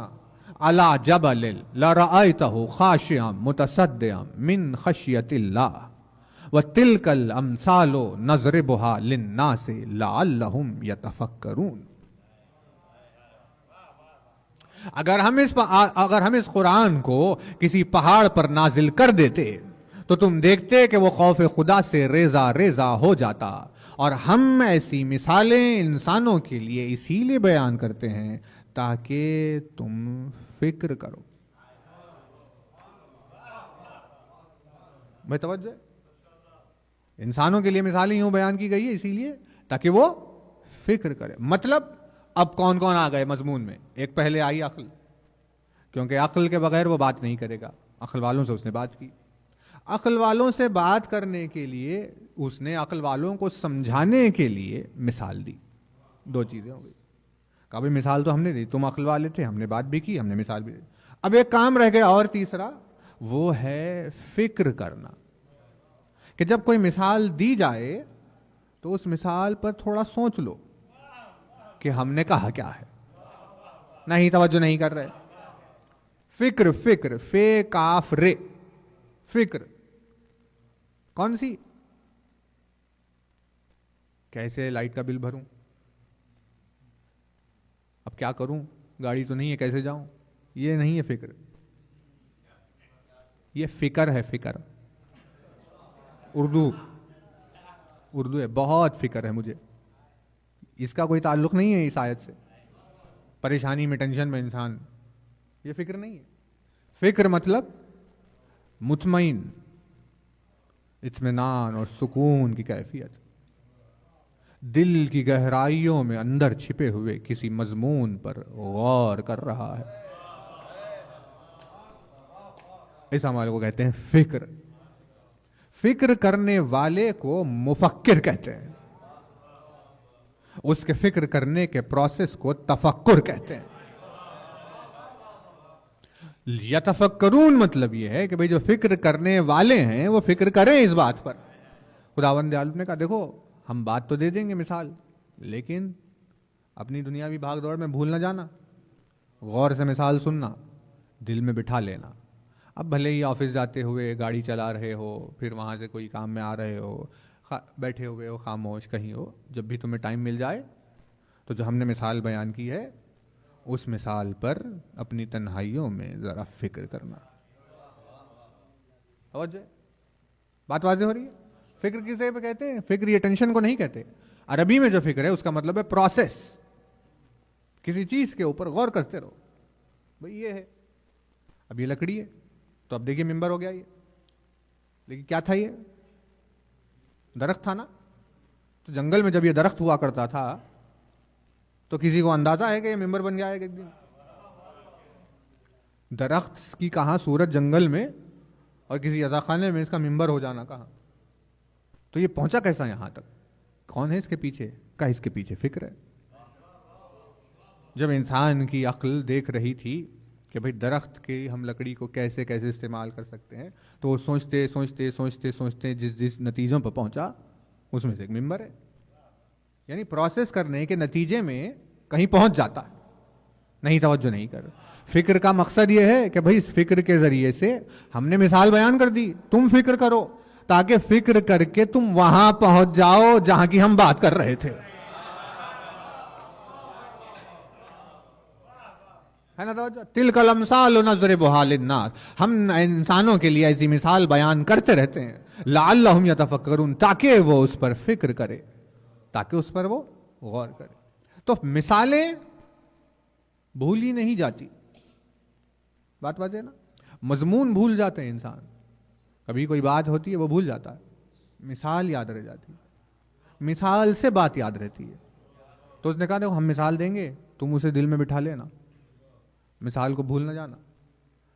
على جبل لرأيته خاشعا متصدعا من خشية الله وتلك الأمثال نضربها للناس لعلهم يتفكرون. اگر ہم اس قرآن کو کسی پہاڑ پر نازل کر دیتے تو تم دیکھتے کہ وہ خوف خدا سے ریزہ ریزہ ہو جاتا. اور ہم ایسی مثالیں انسانوں کے لیے اسی لیے بیان کرتے ہیں تاکہ تم فکر کرو. میں توجہ، انسانوں کے لیے مثالیں یوں بیان کی گئی ہے اسی لیے تاکہ وہ فکر کرے. مطلب اب کون کون آ گئے مضمون میں؟ ایک پہلے آئی عقل، کیونکہ عقل کے بغیر وہ بات نہیں کرے گا. عقل والوں سے اس نے بات کی. عقل والوں سے بات کرنے کے لیے اس نے عقل والوں کو سمجھانے کے لیے مثال دی. 2 چیزیں ہو گئی. کہا بھئی مثال تو ہم نے دی، تم عقل والے تھے، ہم نے بات بھی کی، ہم نے مثال بھی دی. اب ایک کام رہ گیا اور تیسرا، وہ ہے فکر کرنا. کہ جب کوئی مثال دی جائے تو اس مثال پر تھوڑا سوچ لو کہ ہم نے کہا کیا ہے. نہیں، توجہ نہیں کر رہے. فکر، فکر، فے کاف رے، فکر. کون سی؟ کیسے لائٹ کا بل بھروں، اب کیا کروں، گاڑی تو نہیں ہے، کیسے جاؤں؟ یہ نہیں ہے فکر. یہ فکر ہے. فکر اردو ہے. بہت فکر ہے مجھے. اس کا کوئی تعلق نہیں ہے اس آیت سے. پریشانی میں، ٹینشن میں انسان، یہ فکر نہیں ہے. فکر مطلب مطمئن، اطمینان اور سکون کی کیفیت. دل کی گہرائیوں میں اندر چھپے ہوئے کسی مضمون پر غور کر رہا ہے. اس عمل کو کہتے ہیں فکر. فکر کرنے والے کو مفکر کہتے ہیں. اس کے فکر کرنے کے پروسیس کو تفکر کہتے ہیں. یتفکرون مطلب یہ ہے کہ بھئی جو فکر کرنے والے ہیں وہ فکر کریں اس بات پر. خداوند عالم نے کہا دیکھو ہم بات تو دے دیں گے مثال، لیکن اپنی دنیاوی بھاگ دوڑ میں بھول نہ جانا، غور سے مثال سننا، دل میں بٹھا لینا. اب بھلے ہی آفس جاتے ہوئے گاڑی چلا رہے ہو، پھر وہاں سے کوئی کام میں آ رہے ہو، بیٹھے ہوئے ہو خاموش کہیں ہو، جب بھی تمہیں ٹائم مل جائے تو جو ہم نے مثال بیان کی ہے اس مثال پر اپنی تنہائیوں میں ذرا فکر کرنا. بات واضح ہو رہی ہے؟ فکر کسے پہ کہتے ہیں؟ فکر یہ ٹینشن کو نہیں کہتے. عربی میں جو فکر ہے اس کا مطلب ہے پروسیس. کسی چیز کے اوپر غور کرتے رہو. بھئی یہ ہے، اب یہ لکڑی ہے تو اب دیکھیے ممبر ہو گیا یہ، لیکن کیا تھا یہ؟ درخت تھا نا، تو جنگل میں جب یہ درخت ہوا کرتا تھا تو کسی کو اندازہ ہے کہ یہ ممبر بن جائے گا ایک دن؟ درخت کی کہاں صورت جنگل میں اور کسی عزا خانے میں اس کا ممبر ہو جانا کہاں؟ تو یہ پہنچا کیسا یہاں تک؟ کون ہے اس کے پیچھے؟ اس کے پیچھے فکر ہے. جب انسان کی عقل دیکھ رہی تھی کہ بھئی درخت کی ہم لکڑی کو کیسے کیسے استعمال کر سکتے ہیں، تو وہ سوچتے سوچتے سوچتے سوچتے جس نتیجوں پر پہنچا اس میں سے ایک ممبر ہے. یعنی پروسیس کرنے کے نتیجے میں کہیں پہنچ جاتا ہے، نہیں توجہ نہیں کر. فکر کا مقصد یہ ہے کہ بھئی اس فکر کے ذریعے سے ہم نے مثال بیان کر دی، تم فکر کرو تاکہ فکر کر کے تم وہاں پہنچ جاؤ جہاں کی ہم بات کر رہے تھے. ہے نا توجہ؟ تلک الامثال نضربها للناس، ہم انسانوں کے لیے ایسی مثال بیان کرتے رہتے ہیں لعلہم یتفکرون، تاکہ وہ اس پر فکر کرے، تاکہ اس پر وہ غور کرے. تو مثالیں بھولی نہیں جاتی، بات واضح نا. مضمون بھول جاتے ہیں انسان، کبھی کوئی بات ہوتی ہے وہ بھول جاتا ہے، مثال یاد رہ جاتی ہے، مثال سے بات یاد رہتی ہے. تو اس نے کہا دیکھو ہم مثال دیں گے، تم اسے دل میں بٹھا لینا، مثال کو بھول نہ جانا.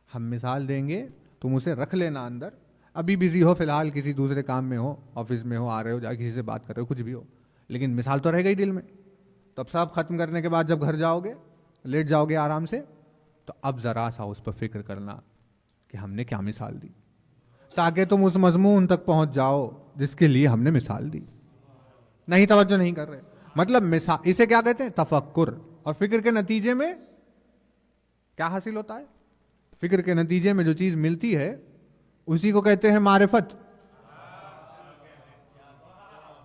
ہم مثال دیں گے، تم اسے رکھ لینا اندر. ابھی بزی ہو، فی الحال کسی دوسرے کام میں ہو، آفس میں ہو، آ رہے ہو، جا کسی سے بات کر رہے ہو، کچھ بھی ہو، لیکن مثال تو رہ گئی دل میں. تو اب سب ختم کرنے کے بعد جب گھر جاؤ گے، لیٹ جاؤ گے آرام سے، تو اب ذرا سا اس پر فکر کرنا کہ ہم نے کیا مثال دی، تاکہ تم اس مضمون تک پہنچ جاؤ جس کے لیے ہم نے مثال دی. نہیں توجہ نہیں کر رہے. مطلب مثال اسے کیا کہتے ہیں؟ تفکر. اور فکر کے نتیجے میں کیا حاصل ہوتا ہے؟ فکر کے نتیجے میں جو چیز ملتی ہے اسی کو کہتے ہیں معرفت.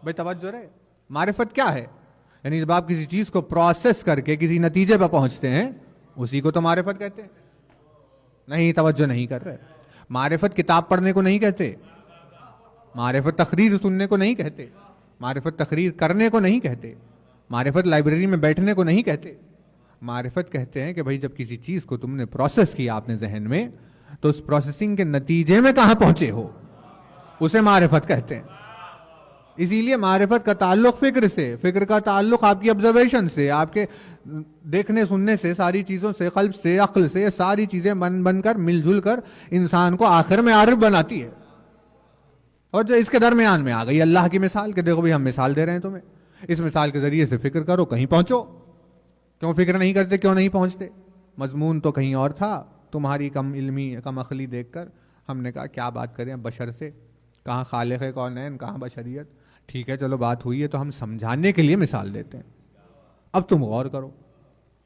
بھائی توجہ رہے، معرفت کیا ہے؟ یعنی جب آپ کسی چیز کو پروسیس کر کے کسی نتیجے پر پہنچتے ہیں اسی کو تو معرفت کہتے ہیں. نہیں توجہ نہیں کر رہے. معرفت کتاب پڑھنے کو نہیں کہتے، معرفت تقریر سننے کو نہیں کہتے، معرفت تقریر کرنے کو نہیں کہتے، معرفت لائبریری میں بیٹھنے کو نہیں کہتے. معرفت کہتے ہیں کہ بھئی جب کسی چیز کو تم نے پروسیس کیا اپنے ذہن میں، تو اس پروسیسنگ کے نتیجے میں کہاں پہنچے ہو، اسے معرفت کہتے ہیں. اسی لیے معرفت کا تعلق فکر سے، فکر کا تعلق آپ کی آبزرویشن سے، آپ کے دیکھنے سننے سے، ساری چیزوں سے، قلب سے، عقل سے، ساری چیزیں بن کر مل جل کر انسان کو آخر میں عارف بناتی ہے. اور جو اس کے درمیان میں آ گئی اللہ کی مثال کہ دیکھو بھئی ہم مثال دے رہے ہیں تمہیں، اس مثال کے ذریعے سے فکر کرو، کہیں پہنچو. کیوں فکر نہیں کرتے؟ کیوں نہیں پہنچتے؟ مضمون تو کہیں اور تھا. تمہاری کم علمی، کم عقلی دیکھ کر ہم نے کہا کیا بات کریں بشر سے، کہاں خالق کونین، کہاں بشریت. ٹھیک ہے چلو بات ہوئی ہے تو ہم سمجھانے کے لیے مثال دیتے ہیں. اب تم غور کرو.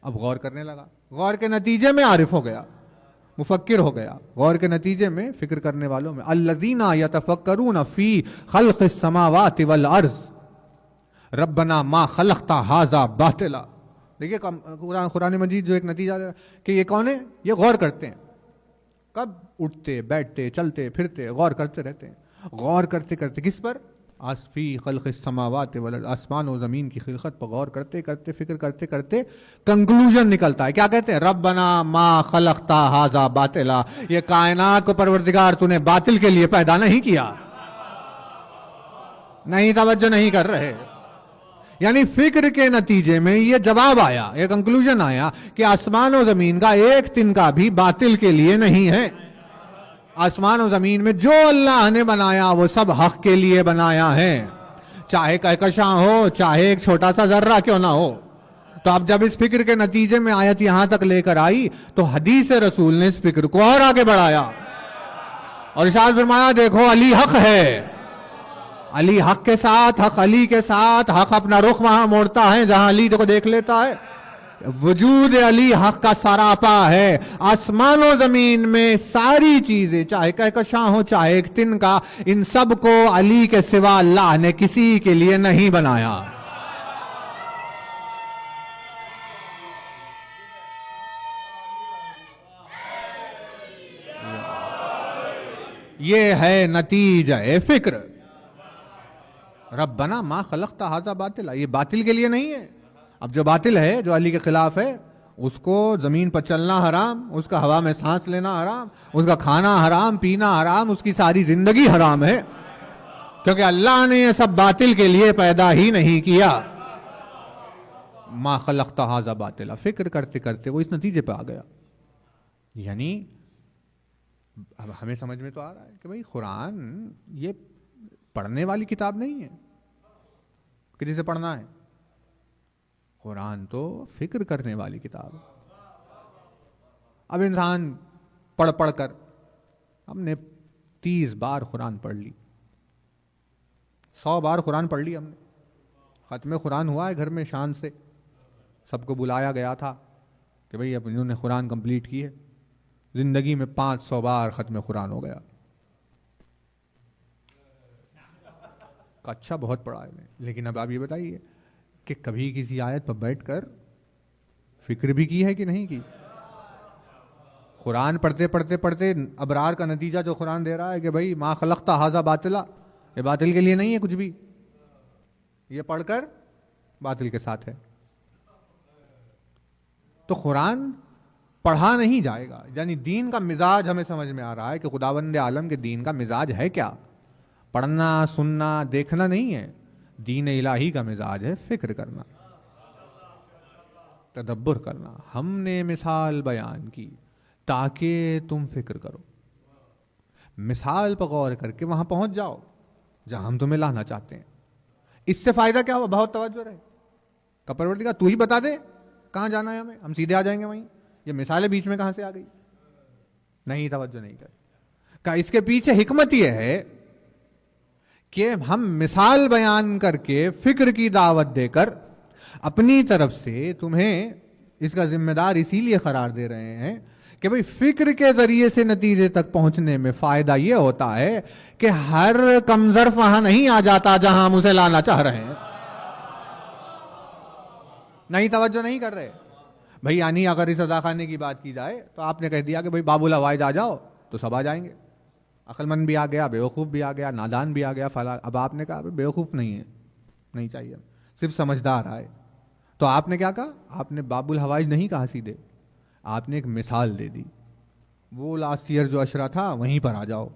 اب غور کرنے لگا، غور کے نتیجے میں عارف ہو گیا، مفکر ہو گیا. غور کے نتیجے میں فکر کرنے والوں میں الذین یتفکرون فی خلق السماوات والارض ربنا ما خلقت ھذا باطلا. دیکھیے قرآن مجید جو ایک نتیجہ کہ یہ کون ہے؟ یہ غور کرتے ہیں. کب؟ اٹھتے بیٹھتے چلتے پھرتے غور کرتے رہتے ہیں. غور کرتے کرتے کس پر؟ فی خلق السماوات والارض، آسمان و زمین کی خلقت پر غور کرتے کرتے فکر کرتے کرتے کنکلوژن نکلتا ہے. کیا کہتے ہیں؟ ربنا ما خلقت ھذا باطلا، یہ کائنات کو پروردگار تو نے باطل کے لیے پیدا نہیں کیا. نہیں توجہ نہیں کر رہے. یعنی فکر کے نتیجے میں یہ جواب آیا، یہ کنکلوژن آیا کہ آسمان و زمین کا ایک تنکا بھی باطل کے لیے نہیں ہے. آسمان و زمین میں جو اللہ نے بنایا وہ سب حق کے لیے بنایا ہے، چاہے کہکشاں ہو، چاہے ایک چھوٹا سا ذرہ کیوں نہ ہو. تو اب جب اس فکر کے نتیجے میں آیت یہاں تک لے کر آئی تو حدیث رسول نے اس فکر کو اور آگے بڑھایا اور ارشاد فرمایا دیکھو علی حق ہے، علی حق کے ساتھ، حق علی کے ساتھ، حق اپنا رخ وہاں موڑتا ہے جہاں علی کو دیکھ لیتا ہے. وجود علی حق کا سراپا ہے. آسمان و زمین میں ساری چیزیں، چاہے کہکشاں ہو چاہے ایک تن کا، ان سب کو علی کے سوا اللہ نے کسی کے لیے نہیں بنایا. یہ ہے نتیجہ فکر. ربنا ما خلقت ھذا باطلا، یہ باطل کے لیے نہیں ہے. اب جو باطل ہے، جو علی کے خلاف ہے، اس کو زمین پر چلنا حرام، اس کا ہوا میں سانس لینا حرام، اس کا کھانا حرام، پینا حرام، اس کی ساری زندگی حرام ہے. کیونکہ اللہ نے یہ سب باطل کے لیے پیدا ہی نہیں کیا. ما خلقت ھذا باطلا. فکر کرتے کرتے وہ اس نتیجے پہ آ گیا. یعنی اب ہمیں سمجھ میں تو آ رہا ہے کہ بھائی قرآن یہ پڑھنے والی کتاب نہیں ہے کہ جسے پڑھنا ہے. قرآن تو فکر کرنے والی کتاب ہے. اب انسان پڑھ پڑھ کر ہم نے 30 بار قرآن پڑھ لی, 100 بار قرآن پڑھ لی ہم نے. ختم قرآن ہوا ہے گھر میں شان سے, سب کو بلایا گیا تھا کہ بھئی اب انہوں نے قرآن کمپلیٹ کی ہے. زندگی میں 500 بار ختم قرآن ہو گیا. اچھا بہت پڑھا ہے میں, لیکن اب آپ یہ بتائیے کہ کبھی کسی آیت پر بیٹھ کر فکر بھی کی ہے کہ نہیں کی؟ قرآن پڑھتے پڑھتے پڑھتے ابرار کا نتیجہ جو قرآن دے رہا ہے کہ بھئی ما خلقت ھذا باطلا, یہ باطل کے لیے نہیں ہے کچھ بھی, یہ پڑھ کر باطل کے ساتھ ہے. تو قرآن پڑھا نہیں جائے گا. یعنی دین کا مزاج ہمیں سمجھ میں آ رہا ہے کہ خداوند عالم کے دین کا مزاج ہے کیا؟ پڑھنا سننا دیکھنا نہیں ہے. دین الہی کا مزاج ہے فکر کرنا, تدبر کرنا. ہم نے مثال بیان کی تاکہ تم فکر کرو, مثال پر غور کر کے وہاں پہنچ جاؤ جہاں ہم تمہیں لانا چاہتے ہیں. اس سے فائدہ کیا ہوا؟ بہت توجہ رہے کہ پروردگار تو ہی بتا دے کہاں جانا ہے ہمیں, ہم سیدھے آ جائیں گے وہیں. یہ مثالیں بیچ میں کہاں سے آ گئی؟ نہیں, توجہ نہیں کر. کہ اس کے پیچھے حکمت یہ ہے کہ ہم مثال بیان کر کے فکر کی دعوت دے کر اپنی طرف سے تمہیں اس کا ذمہ دار اسی لیے قرار دے رہے ہیں کہ بھئی فکر کے ذریعے سے نتیجے تک پہنچنے میں فائدہ یہ ہوتا ہے کہ ہر کمظرف وہاں نہیں آ جاتا جہاں ہم اسے لانا چاہ رہے ہیں. نہیں, توجہ نہیں کر رہے بھئی. یعنی اگر اس رضاخانے کی بات کی جائے تو آپ نے کہہ دیا کہ بھئی باب الحوائج آ جاؤ تو سب آ جائیں گے. عقل مند بھی آ گیا, بیوقوف بھی آ گیا, نادان بھی آ گیا, فلاں. اب آپ نے کہا بیوقوف نہیں ہے, نہیں چاہیے, صرف سمجھدار آئے. تو آپ نے کیا کہا؟ آپ نے باب الحوائج نہیں کہا سیدھے, آپ نے ایک مثال دے دی. وہ لاسٹ ایئر جو عشرہ تھا وہیں پر آ جاؤ.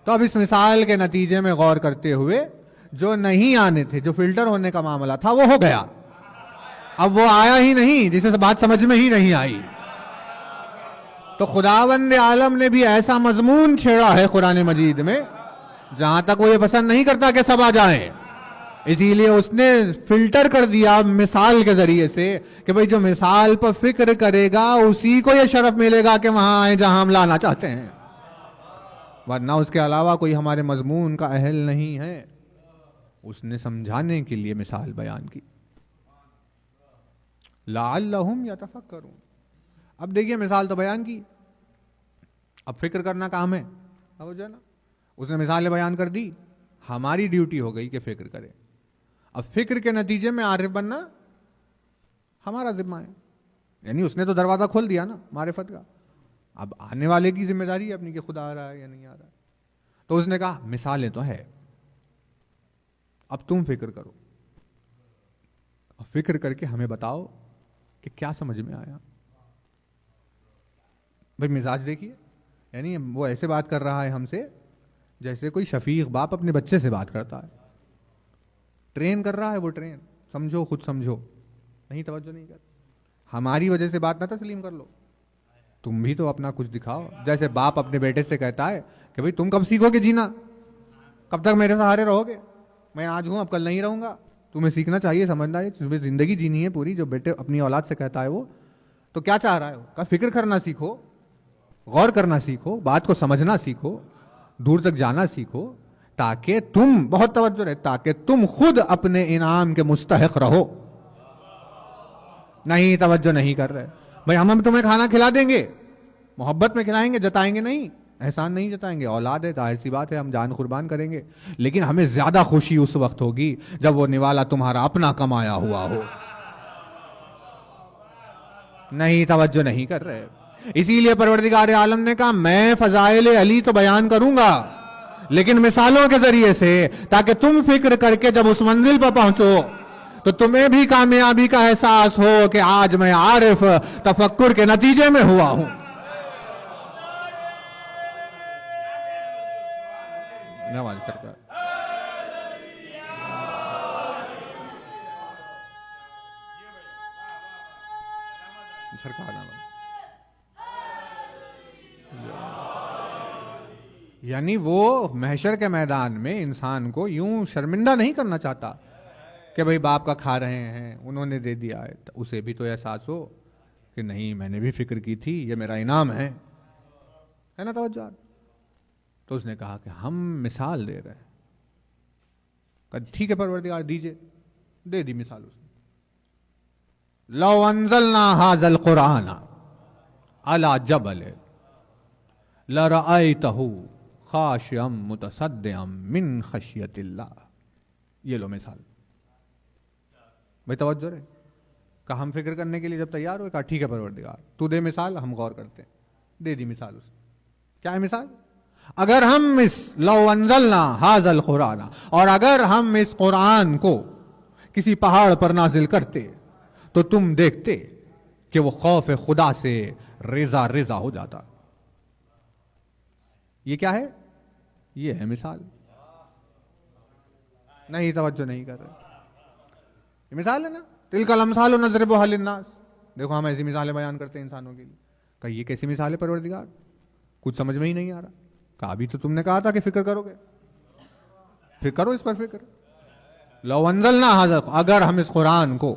تو اب اس مثال کے نتیجے میں غور کرتے ہوئے جو نہیں آنے تھے, جو فلٹر ہونے کا معاملہ تھا وہ ہو گیا. اب وہ آیا ہی نہیں جسے بات سمجھ میں ہی نہیں آئی. تو خداوند عالم نے بھی ایسا مضمون چھیڑا ہے قرآن مجید میں جہاں تک وہ یہ پسند نہیں کرتا کہ سب آ جائیں. اسی لیے اس نے فلٹر کر دیا مثال کے ذریعے سے کہ بھئی جو مثال پر فکر کرے گا اسی کو یہ شرف ملے گا کہ وہاں آئے جہاں ہم لانا چاہتے ہیں, ورنہ اس کے علاوہ کوئی ہمارے مضمون کا اہل نہیں ہے. اس نے سمجھانے کے لیے مثال بیان کی. لعلہم یتفکرون. اب دیکھیے مثال تو بیان کی, اب فکر کرنا کام ہے. اب جو ہے نا اس نے مثالیں بیان کر دی, ہماری ڈیوٹی ہو گئی کہ فکر کرے. اب فکر کے نتیجے میں عارف بننا ہمارا ذمہ ہے. یعنی اس نے تو دروازہ کھول دیا نا معرفت کا, اب آنے والے کی ذمہ داری ہے اپنی کہ خدا آ رہا ہے یا نہیں آ رہا ہے. تو اس نے کہا مثالیں تو ہے, اب تم فکر کرو, اب فکر کر کے ہمیں بتاؤ کہ کیا سمجھ میں آیا. بھائی مزاج دیکھیے, یعنی وہ ایسے بات کر رہا ہے ہم سے جیسے کوئی شفیق باپ اپنے بچے سے بات کرتا ہے. ٹرین کر رہا ہے وہ ٹرین, سمجھو خود سمجھو. نہیں, توجہ نہیں کر. ہماری وجہ سے بات نہ تسلیم کر لو, تم بھی تو اپنا کچھ دکھاؤ. جیسے باپ اپنے بیٹے سے کہتا ہے کہ بھئی تم کب سیکھو گے جینا, کب تک میرے سہارے رہو گے, میں آج ہوں اب کل نہیں رہوں گا. تمہیں سیکھنا چاہیے, سمجھنا ہے, تمہیں زندگی جینی ہے پوری. جو بیٹے اپنی اولاد سے کہتا ہے وہ تو کیا چاہ رہا ہے, کہ فکر کرنا سیکھو, غور کرنا سیکھو, بات کو سمجھنا سیکھو, دور تک جانا سیکھو, تاکہ تم, بہت توجہ رہے, تاکہ تم خود اپنے انعام کے مستحق رہو. نہیں, توجہ نہیں کر رہے بھائی. ہم تمہیں کھانا کھلا دیں گے, محبت میں کھلائیں گے, جتائیں گے نہیں, احسان نہیں جتائیں گے. اولاد ہے, ظاہر سی بات ہے, ہم جان قربان کریں گے, لیکن ہمیں زیادہ خوشی اس وقت ہوگی جب وہ نوالا تمہارا اپنا کمایا ہوا ہو. نہیں, توجہ نہیں کر رہے. اسی لیے پروردگار عالم نے کہا میں فضائل علی تو بیان کروں گا لیکن مثالوں کے ذریعے سے, تاکہ تم فکر کر کے جب اس منزل پر پہنچو تو تمہیں بھی کامیابی کا احساس ہو کہ آج میں عارف تفکر کے نتیجے میں ہوا ہوں. نواز سرکار سرکار نواز. یعنی وہ محشر کے میدان میں انسان کو یوں شرمندہ نہیں کرنا چاہتا کہ بھئی باپ کا کھا رہے ہیں, انہوں نے دے دیا ہے, اسے بھی تو احساس ہو کہ نہیں میں نے بھی فکر کی تھی, یہ میرا انعام ہے نا توجہ. تو اس نے کہا کہ ہم مثال دے رہے ہیں. کہا ٹھیک ہے پروردگار دیجئے, دے دی مثال اس نے. لو انزلنا ھذا القرآن علی جبل لرأیتہ خاشعا متصدعا من خشیت اللہ. یہ لو مثال. بھائی توجہ رہے. کہا ہم فکر کرنے کے لیے جب تیار ہوئے, کہا ٹھیک ہے پروردگار تو دے مثال, ہم غور کرتے ہیں. دے دی مثال اس نے. کیا ہے مثال؟ اگر ہم اس لو انزلنا ھذا القرآن, اور اگر ہم اس قرآن کو کسی پہاڑ پر نازل کرتے تو تم دیکھتے کہ وہ خوف خدا سے ریزہ ریزہ ہو جاتا. یہ کیا ہے؟ یہ ہے مثال. نہیں توجہ نہیں کر رہے. یہ مثال ہے نا. تلک الامثال نضربها للناس. دیکھو ہم ایسی مثالیں بیان کرتے ہیں انسانوں کے لیے. کہ یہ کیسی مثال ہے پروردگار, کچھ سمجھ میں ہی نہیں آ رہا. کہا ابھی تو تم نے کہا تھا کہ فکر کرو گے, پھر کرو اس پر فکر. لو انزلنا ھذا, اگر ہم اس قرآن کو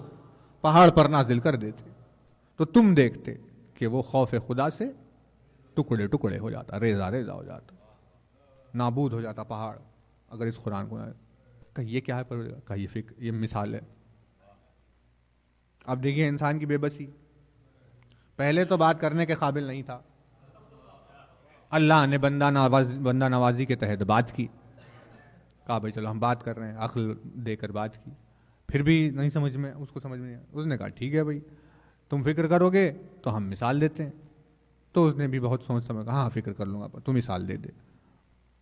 پہاڑ پر نازل کر دیتے تو تم دیکھتے کہ وہ خوف خدا سے ٹکڑے ٹکڑے ہو جاتا, ریزہ ریزہ ہو جاتا, نابود ہو جاتا پہاڑ اگر اس قرآن کو. کہ یہ کیا ہے پروردگار؟ کہ یہ فکر, یہ مثال ہے. اب دیکھیے انسان کی بے بسی. پہلے تو بات کرنے کے قابل نہیں تھا, اللہ نے بندہ نوازی کے تحت بات کی. کہا بھائی چلو ہم بات کر رہے ہیں, عقل دے کر بات کی. پھر بھی نہیں سمجھ میں, اس کو سمجھ میں نہیں آیا. اس نے کہا ٹھیک ہے بھائی تم فکر کرو گے تو ہم مثال دیتے ہیں. تو اس نے بھی بہت سوچ سمجھ کہا ہاں فکر کر لوں گا, تو مثال دے دے.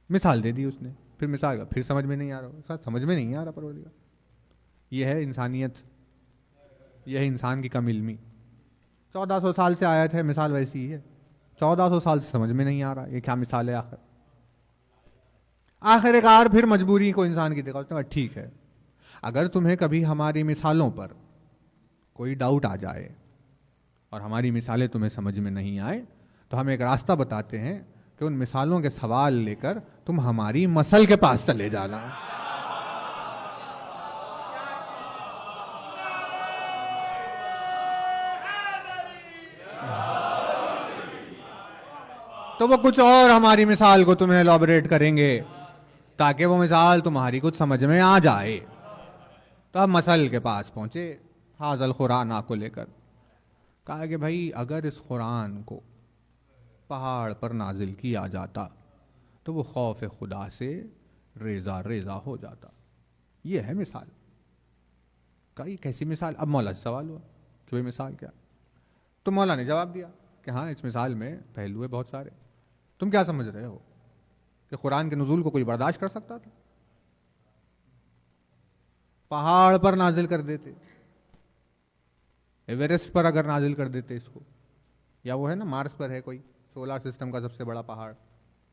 مثال دے دی اس نے. پھر مثال کا پھر سمجھ میں نہیں آ رہا, سمجھ میں نہیں آ رہا پروردگار. یہ ہے انسانیت, یہ ہے انسان کی کم علمی. 1400 سال سے آیت ہے, مثال ویسی ہی ہے. 1400 سال سے سمجھ میں نہیں آ رہا یہ کیا مثال ہے. آخر کار پھر مجبوری کو انسان کی دیکھا. اس نے کہا ٹھیک ہے, اگر تمہیں کبھی ہماری مثالوں پر کوئی ڈاؤٹ آ جائے اور ہماری مثالیں تمہیں سمجھ میں نہیں آئے تو ہم ایک راستہ بتاتے ہیں کہ ان مثالوں کے سوال لے کر تم ہماری مسل کے پاس چلے جانا. تو وہ کچھ اور ہماری مثال کو تمہیں ایلابریٹ کریں گے تاکہ وہ مثال تمہاری کچھ سمجھ میں آ جائے. تو اب مسل کے پاس پہنچے ھذا القرآن کو لے کر. کہا کہ بھائی اگر اس قرآن کو پہاڑ پر نازل کیا جاتا تو وہ خوف خدا سے ریزہ ریزہ ہو جاتا. یہ ہے مثال. کہا یہ کیسی مثال؟ اب مولا سے سوال ہوا کہ بھائی مثال کیا؟ تو مولا نے جواب دیا کہ ہاں اس مثال میں پہلو ہے بہت سارے. تم کیا سمجھ رہے ہو کہ قرآن کے نزول کو کوئی برداشت کر سکتا تھا؟ پہاڑ پر نازل کر دیتے, ایوریسٹ پر اگر نازل کر دیتے اس کو, یا وہ ہے نا مارس پر ہے کوئی سولار سسٹم کا سب سے بڑا پہاڑ,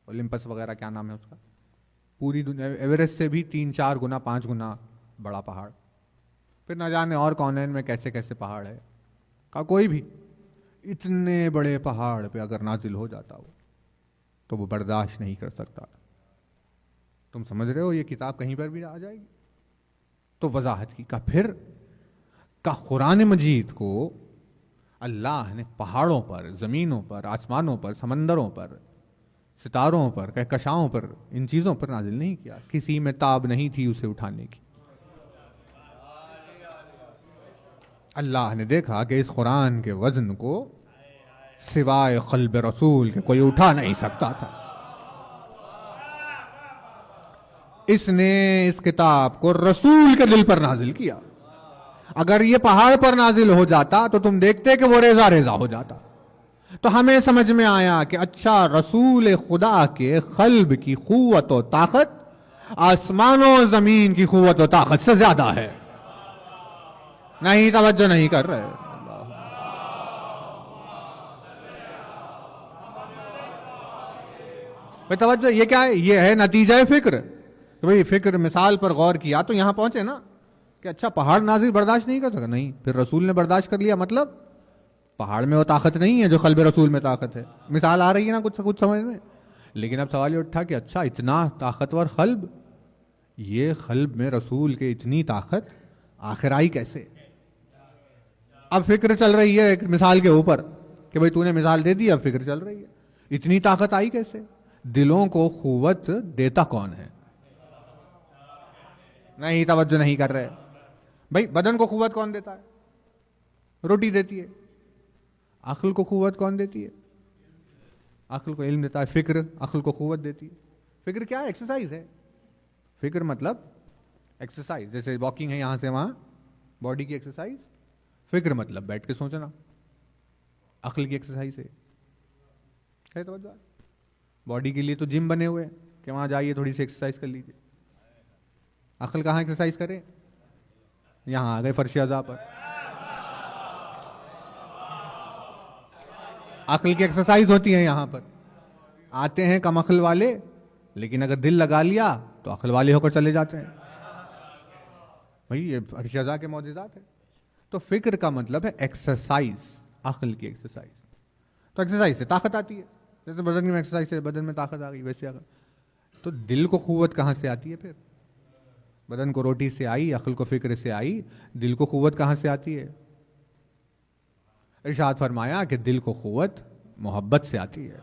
اولمپس وغیرہ کیا نام ہے اس کا, پوری دنیا ایوریسٹ سے بھی 3-4 گنا 5 گنا بڑا پہاڑ. پھر نہ جانے اور کونین میں کیسے کیسے پہاڑ ہے. کہا کوئی بھی اتنے بڑے پہاڑ پہ اگر نازل ہو جاتا ہو تو وہ برداشت نہیں کر سکتا. تم سمجھ رہے ہو یہ کتاب کہیں پر بھی آ جائے گی؟ تو وضاحت کی. کہا پھر کہ قرآن مجید کو اللہ نے پہاڑوں پر, زمینوں پر, آسمانوں پر, سمندروں پر, ستاروں پر, کہکشاؤں پر, ان چیزوں پر نازل نہیں کیا. کسی میں تاب نہیں تھی اسے اٹھانے کی. اللہ نے دیکھا کہ اس قرآن کے وزن کو سوائے قلب رسول کے کوئی اٹھا نہیں سکتا تھا. اس نے اس کتاب کو رسول کے دل پر نازل کیا. اگر یہ پہاڑ پر نازل ہو جاتا تو تم دیکھتے کہ وہ ریزہ ریزہ ہو جاتا. تو ہمیں سمجھ میں آیا کہ اچھا رسول خدا کے قلب کی قوت و طاقت آسمان و زمین کی قوت و طاقت سے زیادہ ہے. نہیں توجہ نہیں کر رہے. بھائی توجہ، یہ کیا ہے؟ یہ ہے نتیجہ فکر کہ بھئی فکر مثال پر غور کیا تو یہاں پہنچے نا کہ اچھا پہاڑ نازل برداشت نہیں کر سکا، نہیں، پھر رسول نے برداشت کر لیا، مطلب پہاڑ میں وہ طاقت نہیں ہے جو قلب رسول میں طاقت ہے. مثال آ رہی ہے نا کچھ سمجھ میں. لیکن اب سوال یہ اٹھا کہ اچھا اتنا طاقتور قلب، یہ قلب میں رسول کے اتنی طاقت آخر آئی کیسے؟ اب فکر چل رہی ہے ایک مثال کے اوپر کہ بھئی تو نے مثال دے دی، اب فکر چل رہی ہے اتنی طاقت آئی کیسے؟ دلوں کو قوت دیتا کون ہے؟ نہیں توجہ نہیں کر رہے. بھئی بدن کو قوت کون دیتا ہے؟ روٹی دیتی ہے. عقل کو قوت کون دیتی ہے؟ عقل کو علم دیتا ہے. فکر عقل کو قوت دیتی ہے. فکر کیا ہے؟ ایکسرسائز ہے. فکر مطلب ایکسرسائز، جیسے واکنگ ہے یہاں سے وہاں، باڈی کی ایکسرسائز. فکر مطلب بیٹھ کے سوچنا، عقل کی ایکسرسائز ہے. توجہ، باڈی کے لیے تو جم بنے ہوئے ہیں کہ وہاں جائیے تھوڑی سی ایکسرسائز کر لیجیے. عقل کہاں ایکسرسائز کرے؟ یہاں آ گئے فرش اعضاء پر. عقل کی ایکسرسائز ہوتی ہے یہاں پر. آتے ہیں کم عقل والے، لیکن اگر دل لگا لیا تو عقل والے ہو کر چلے جاتے ہیں. بھائی یہ فرش اعضاء کے معجزات ہیں. تو فکر کا مطلب ہے ایکسرسائز، عقل کی ایکسرسائز. تو ایکسرسائز سے طاقت آتی ہے، جیسے بدن میں ایکسرسائز سے بدن میں طاقت آ گئی، ویسے اگر تو دل کو قوت کہاں سے آتی ہے؟ پھر بدن کو روٹی سے آئی، عقل کو فکر سے آئی، دل کو قوت کہاں سے آتی ہے؟ ارشاد فرمایا کہ دل کو قوت محبت سے آتی ہے.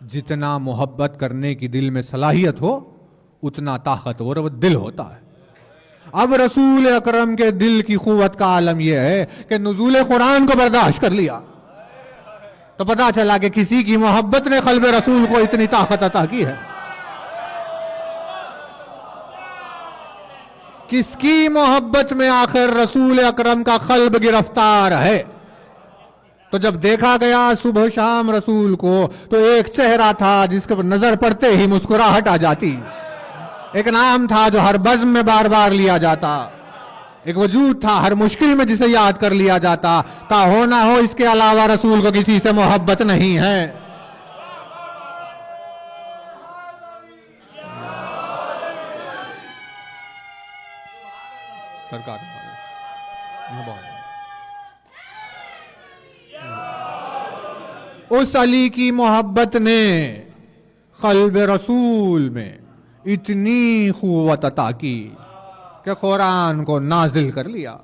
جتنا محبت کرنے کی دل میں صلاحیت ہو اتنا طاقتور وہ دل ہوتا ہے. اب رسول اکرم کے دل کی قوت کا عالم یہ ہے کہ نزول قرآن کو برداشت کر لیا تو پتا چلا کہ کسی کی محبت نے قلب رسول کو اتنی طاقت عطا کی ہے. کس کی محبت میں آخر رسول اکرم کا قلب گرفتار ہے؟ تو جب دیکھا گیا صبح شام رسول کو تو ایک چہرہ تھا جس کے نظر پڑتے ہی مسکراہٹ آ جاتی. ایک نام تھا جو ہر بزم میں بار بار لیا جاتا. ایک وجود تھا ہر مشکل میں جسے یاد کر لیا جاتا. کا ہونا ہو اس کے علاوہ رسول کو کسی سے محبت نہیں ہے. سرکار اس علی کی محبت نے قلب رسول میں اتنی قوت عطا کی کہ قرآن کو نازل کر لیا.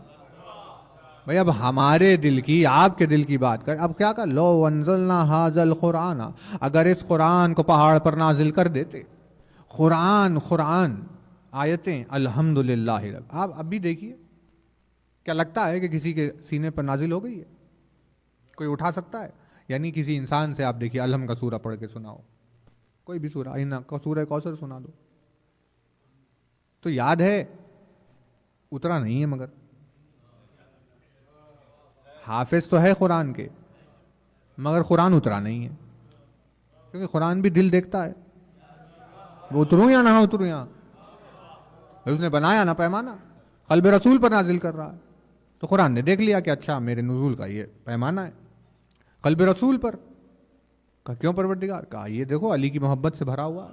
بھئی اب ہمارے دل کی، آپ کے دل کی بات کر. اب کیا لو انزلنا ھذا القرآن، اگر اس قرآن کو پہاڑ پر نازل کر دیتے. قرآن آیتیں الحمدللہ. آپ اب بھی دیکھیے، کیا لگتا ہے کہ کسی کے سینے پر نازل ہو گئی ہے؟ کوئی اٹھا سکتا ہے؟ یعنی کسی انسان سے آپ دیکھیے الحم کا سورہ پڑھ کے سناؤ، کوئی بھی سورہ، سورہ کوثر سنا دو تو یاد ہے، اترا نہیں ہے. مگر حافظ تو ہے قرآن کے، مگر قرآن اترا نہیں ہے. کیونکہ قرآن بھی دل دیکھتا ہے، وہ اتروں یا نہ اتروں. یہاں اس نے بنایا نا پیمانہ، قلب رسول پر نازل کر رہا ہے. تو قرآن نے دیکھ لیا کہ اچھا میرے نزول کا یہ پیمانہ ہے قلب رسول پر. کہا کیوں پروردگار؟ کہا یہ دیکھو علی کی محبت سے بھرا ہوا.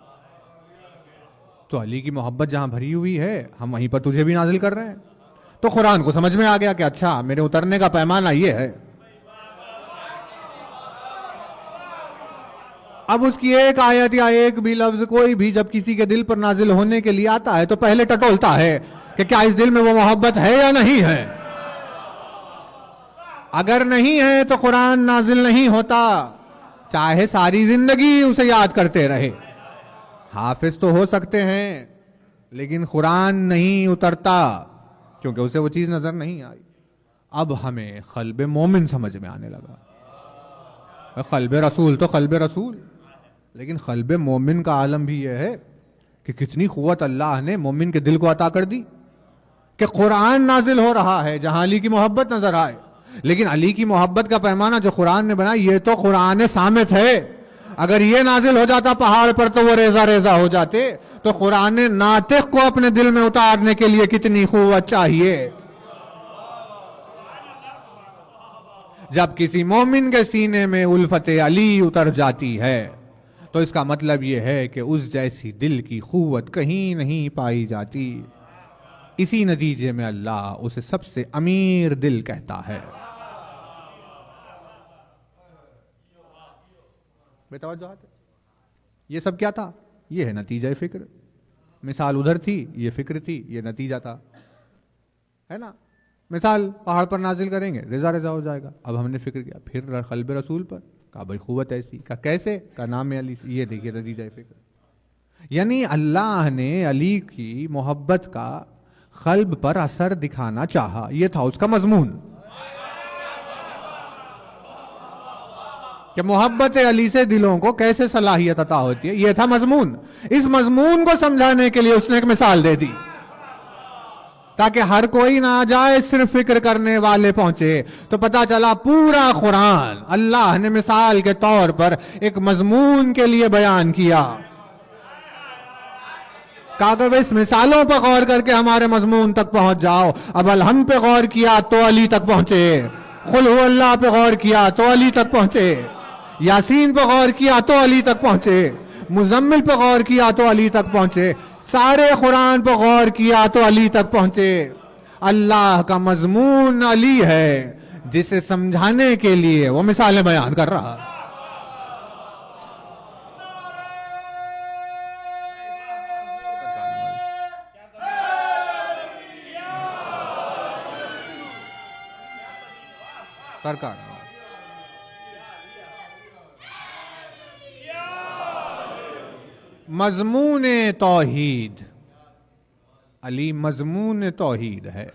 تو علی کی محبت جہاں بھری ہوئی ہے ہم وہیں پر تجھے بھی نازل کر رہے ہیں. تو قرآن کو سمجھ میں آ گیا کہ اچھا میرے اترنے کا پیمانہ یہ ہے. اب اس کی ایک آیت یا ایک بھی لفظ کوئی بھی جب کسی کے دل پر نازل ہونے کے لیے آتا ہے تو پہلے ٹٹولتا ہے کہ کیا اس دل میں وہ محبت ہے یا نہیں ہے. اگر نہیں ہے تو قرآن نازل نہیں ہوتا، چاہے ساری زندگی اسے یاد کرتے رہے. حافظ تو ہو سکتے ہیں لیکن قرآن نہیں اترتا کیونکہ اسے وہ چیز نظر نہیں آئی. اب ہمیں قلب مومن سمجھ میں آنے لگا. قلب رسول تو قلب رسول، لیکن قلب مومن کا عالم بھی یہ ہے کہ کتنی قوت اللہ نے مومن کے دل کو عطا کر دی کہ قرآن نازل ہو رہا ہے جہاں علی کی محبت نظر آئے. لیکن علی کی محبت کا پیمانہ جو قرآن نے بنایا یہ تو قرآن صامت ہے. اگر یہ نازل ہو جاتا پہاڑ پر تو وہ ریزہ ریزہ ہو جاتے. تو قرآن ناطق کو اپنے دل میں اتارنے کے لیے کتنی قوت چاہیے. جب کسی مومن کے سینے میں الفت علی اتر جاتی ہے تو اس کا مطلب یہ ہے کہ اس جیسی دل کی قوت کہیں نہیں پائی جاتی. اسی نتیجے میں اللہ اسے سب سے امیر دل کہتا ہے. بے توجہات. یہ سب کیا تھا؟ یہ ہے نتیجہ فکر. مثال ادھر تھی، یہ فکر تھی، یہ نتیجہ تھا، ہے نا. مثال پہاڑ پر نازل کریں گے، رضا رضا ہو جائے گا. اب ہم نے فکر کیا، پھر قلب رسول پر، کہا بھائی قوت ایسی، کہا کیسے، کہا نام علی. یہ دیکھیے نتیجہ فکر. یعنی اللہ نے علی کی محبت کا قلب پر اثر دکھانا چاہا، یہ تھا اس کا مضمون. کہ محبت علی سے دلوں کو کیسے صلاحیت عطا ہوتی ہے، یہ تھا مضمون. اس مضمون کو سمجھانے کے لیے اس نے ایک مثال دے دی تاکہ ہر کوئی نہ جائے صرف فکر کرنے والے پہنچے. تو پتا چلا پورا قرآن اللہ نے مثال کے طور پر ایک مضمون کے لیے بیان کیا. کہا کہ اس مثالوں پر غور کر کے ہمارے مضمون تک پہنچ جاؤ. اب الحمد پہ غور کیا تو علی تک پہنچے، قل هو اللہ پہ غور کیا تو علی تک پہنچے، یاسین پہ غور کیا تو علی تک پہنچے، مزمل پہ غور کیا تو علی تک پہنچے، سارے قرآن پہ غور کیا تو علی تک پہنچے. اللہ کا مضمون علی ہے جسے سمجھانے کے لیے وہ مثالیں بیان کر رہا. سرکار مضمون توحید، علی مضمون توحید ہے،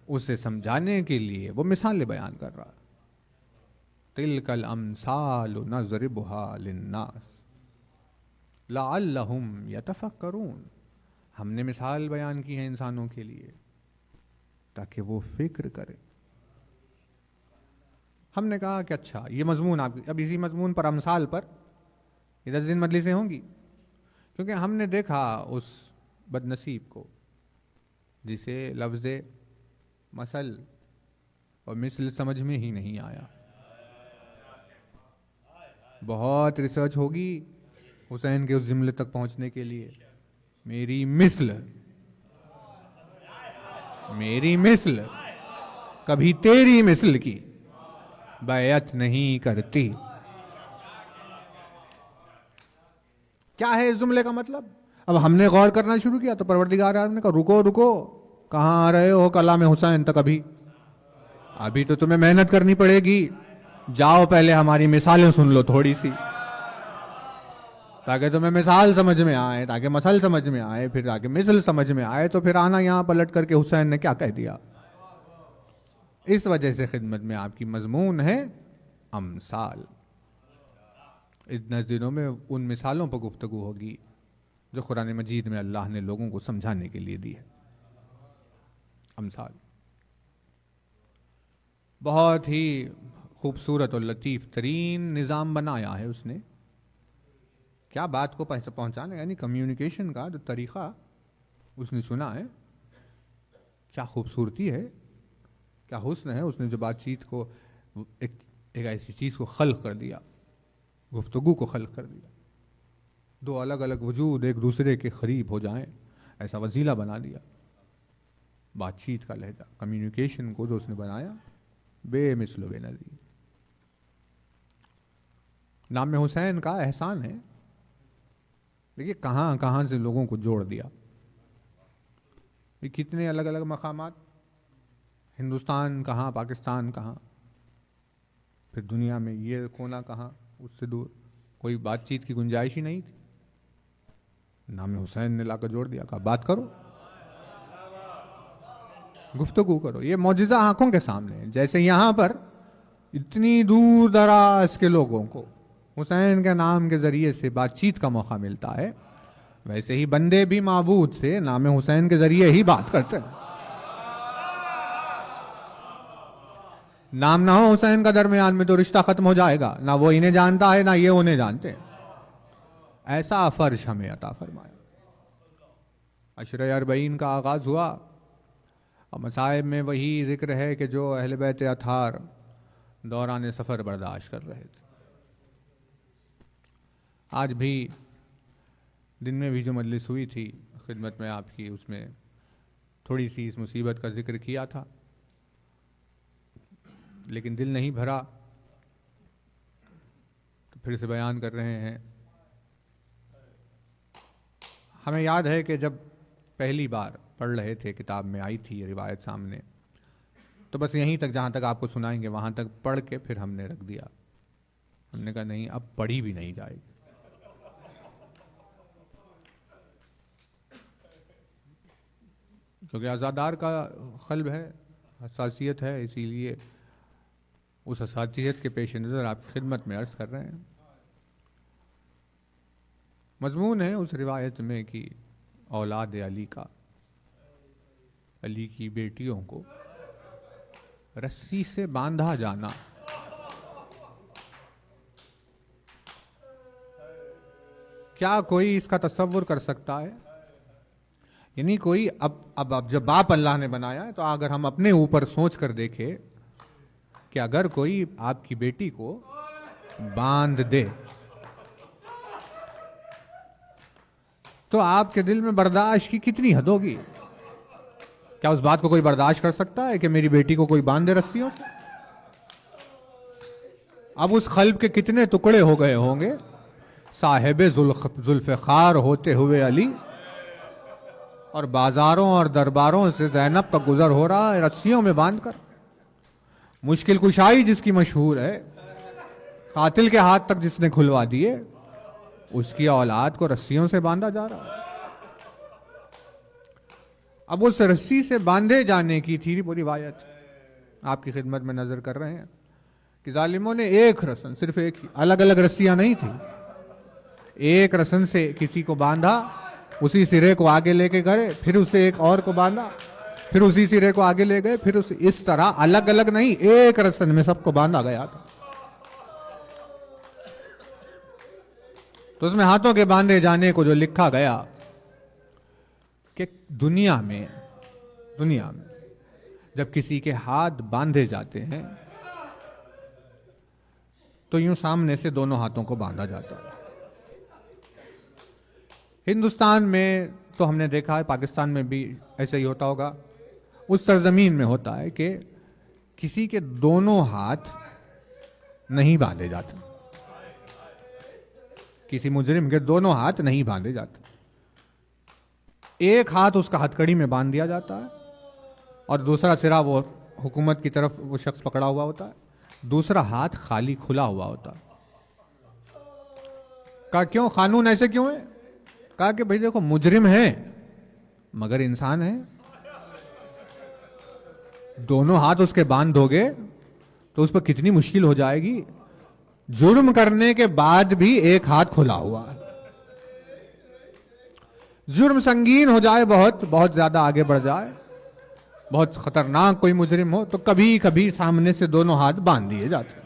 اسے سمجھانے کے لیے وہ مثالیں بیان کر رہا. تلک الامثال نضربها للناس لعلہم یتفکرون. ہم نے مثال بیان کی ہے انسانوں کے لیے تاکہ وہ فکر کریں. ہم نے کہا کہ اچھا یہ مضمون آپ، اب اسی مضمون پر امثال پر 10 دن مجلسیں ہوں گی، کیونکہ ہم نے دیکھا اس بد نصیب کو جسے لفظ مثل اور مثل سمجھ میں ہی نہیں آیا. بہت ریسرچ ہوگی حسین کے اس جملے تک پہنچنے کے لیے. میری مثل کبھی تیری مثل کی بیعت نہیں کرتی. کیا ہے اس جملے کا مطلب؟ اب ہم نے غور کرنا شروع کیا تو پروردگار عالم نے کہا رکو، کہاں آ رہے ہو کلام حسین تک؟ ابھی تو تمہیں محنت کرنی پڑے گی. جاؤ پہلے ہماری مثالیں سن لو تھوڑی سی، تاکہ تمہیں مثال سمجھ میں آئے، تاکہ مثل سمجھ میں آئے، پھر تاکہ مثل سمجھ میں آئے، تو پھر آنا یہاں پلٹ کر کے حسین نے کیا کہہ دیا. اس وجہ سے خدمت میں آپ کی مضمون ہے امثال. اتنے دنوں میں ان مثالوں پر گفتگو ہوگی جو قرآن مجید میں اللہ نے لوگوں کو سمجھانے کے لیے دی ہے. امثال بہت ہی خوبصورت اور لطیف ترین نظام بنایا ہے اس نے. کیا بات کو پہنچانے، یعنی کمیونیکیشن کا جو طریقہ اس نے چنا ہے، کیا خوبصورتی ہے، کیا حسن ہے. اس نے جو بات چیت کو ایک ایسی چیز کو خلق کر دیا، گفتگو کو خلق کر دیا. دو الگ الگ وجود ایک دوسرے کے قریب ہو جائیں، ایسا وسیلہ بنا دیا. بات چیت کا لہجہ، کمیونیکیشن کو جو اس نے بنایا، بے مثل و بے نظیر. نام حسین کا احسان ہے. دیکھیے کہاں کہاں سے لوگوں کو جوڑ دیا. یہ کتنے الگ الگ مقامات، ہندوستان کہاں، پاکستان کہاں، پھر دنیا میں یہ کونا کہاں، اس سے دور کوئی بات چیت کی گنجائش ہی نہیں تھی. نام حسین نے لا کر جوڑ دیا، کہا بات کرو، گفتگو کرو. یہ معجزہ آنکھوں کے سامنے ہے. جیسے یہاں پر اتنی دور دراز کے لوگوں کو حسین کے نام کے ذریعے سے بات چیت کا موقع ملتا ہے، ویسے ہی بندے بھی معبود سے نام حسین کے ذریعے ہی بات کرتے ہیں. نام نہ ہو حسین کا درمیان میں تو رشتہ ختم ہو جائے گا. نہ وہ انہیں جانتا ہے، نہ یہ انہیں جانتے ہیں. ایسا فرش ہمیں عطا فرمایا. عشرہ اربعین کا آغاز ہوا اور مصائب میں وہی ذکر ہے کہ جو اہل بیت اطہار دوران سفر برداشت کر رہے تھے. آج بھی دن میں بھی جو مجلس ہوئی تھی خدمت میں آپ کی، اس میں تھوڑی سی اس مصیبت کا ذکر کیا تھا، لیکن دل نہیں بھرا تو پھر سے بیان کر رہے ہیں. ہمیں یاد ہے کہ جب پہلی بار پڑھ رہے تھے، کتاب میں آئی تھی یہ روایت سامنے، تو بس یہیں تک جہاں تک آپ کو سنائیں گے وہاں تک پڑھ کے پھر ہم نے رکھ دیا. ہم نے کہا نہیں، اب پڑھی بھی نہیں جائے گی. کیونکہ عزادار کا قلب ہے، حساسیت ہے، اسی لیے اس حساسیت کے پیش نظر آپ کی خدمت میں عرض کر رہے ہیں. مضمون ہے اس روایت میں کہ اولاد علی کا، علی کی بیٹیوں کو رسی سے باندھا جانا. کیا کوئی اس کا تصور کر سکتا ہے؟ یعنی کوئی اب جب باپ اللہ نے بنایا ہے تو اگر ہم اپنے اوپر سوچ کر دیکھیں کہ اگر کوئی آپ کی بیٹی کو باندھ دے تو آپ کے دل میں برداشت کی کتنی حد ہوگی؟ کیا اس بات کو کوئی برداشت کر سکتا ہے کہ میری بیٹی کو کوئی باندھ دے رسیوں سے؟ اب اس قلب کے کتنے ٹکڑے ہو گئے ہوں گے. صاحب ذوالفقار ہوتے ہوئے علی، اور بازاروں اور درباروں سے زینب کا گزر ہو رہا ہے رسیوں میں باندھ کر. مشکل کشائی جس کی مشہور ہے، قاتل کے ہاتھ تک جس نے کھلوا دیے، اس کی اولاد کو رسیوں سے باندھا جا رہا ہے. اب اس رسی سے باندھے جانے کی تھی وہ روایت آپ کی خدمت میں نظر کر رہے ہیں کہ ظالموں نے ایک رسن، صرف ایک ہی، الگ الگ رسیاں نہیں تھی، ایک رسن سے کسی کو باندھا، اسی سرے کو آگے لے کے گئے، پھر اسے ایک اور کو باندھا، پھر اسی سرے کو آگے لے گئے، پھر اس طرح الگ الگ نہیں، ایک رسن میں سب کو باندھا گیا تھا. تو اس میں ہاتھوں کے باندھے جانے کو جو لکھا گیا کہ دنیا میں جب کسی کے ہاتھ باندھے جاتے ہیں تو یوں سامنے سے دونوں ہاتھوں کو باندھا جاتا ہے. ہندوستان میں تو ہم نے دیکھا ہے، پاکستان میں بھی ایسا ہی ہوتا ہوگا. اس سرزمین میں ہوتا ہے کہ کسی کے دونوں ہاتھ نہیں باندھے جاتے، کسی مجرم کے دونوں ہاتھ نہیں باندھے جاتے. ایک ہاتھ اس کا ہتھکڑی میں باندھ دیا جاتا ہے اور دوسرا سرا وہ حکومت کی طرف وہ شخص پکڑا ہوا ہوتا ہے، دوسرا ہاتھ خالی کھلا ہوا ہوتا ہے. کہا کیوں؟ قانون ایسے کیوں ہے؟ کہا کہ بھئی دیکھو، مجرم ہے مگر انسان ہے. دونوں ہاتھ اس کے باندھ دو گے تو اس پر کتنی مشکل ہو جائے گی. جرم کرنے کے بعد بھی ایک ہاتھ کھلا ہوا ہے. جرم سنگین ہو جائے، بہت زیادہ آگے بڑھ جائے، بہت خطرناک کوئی مجرم ہو، تو کبھی کبھی سامنے سے دونوں ہاتھ باندھ دیے جاتے ہیں.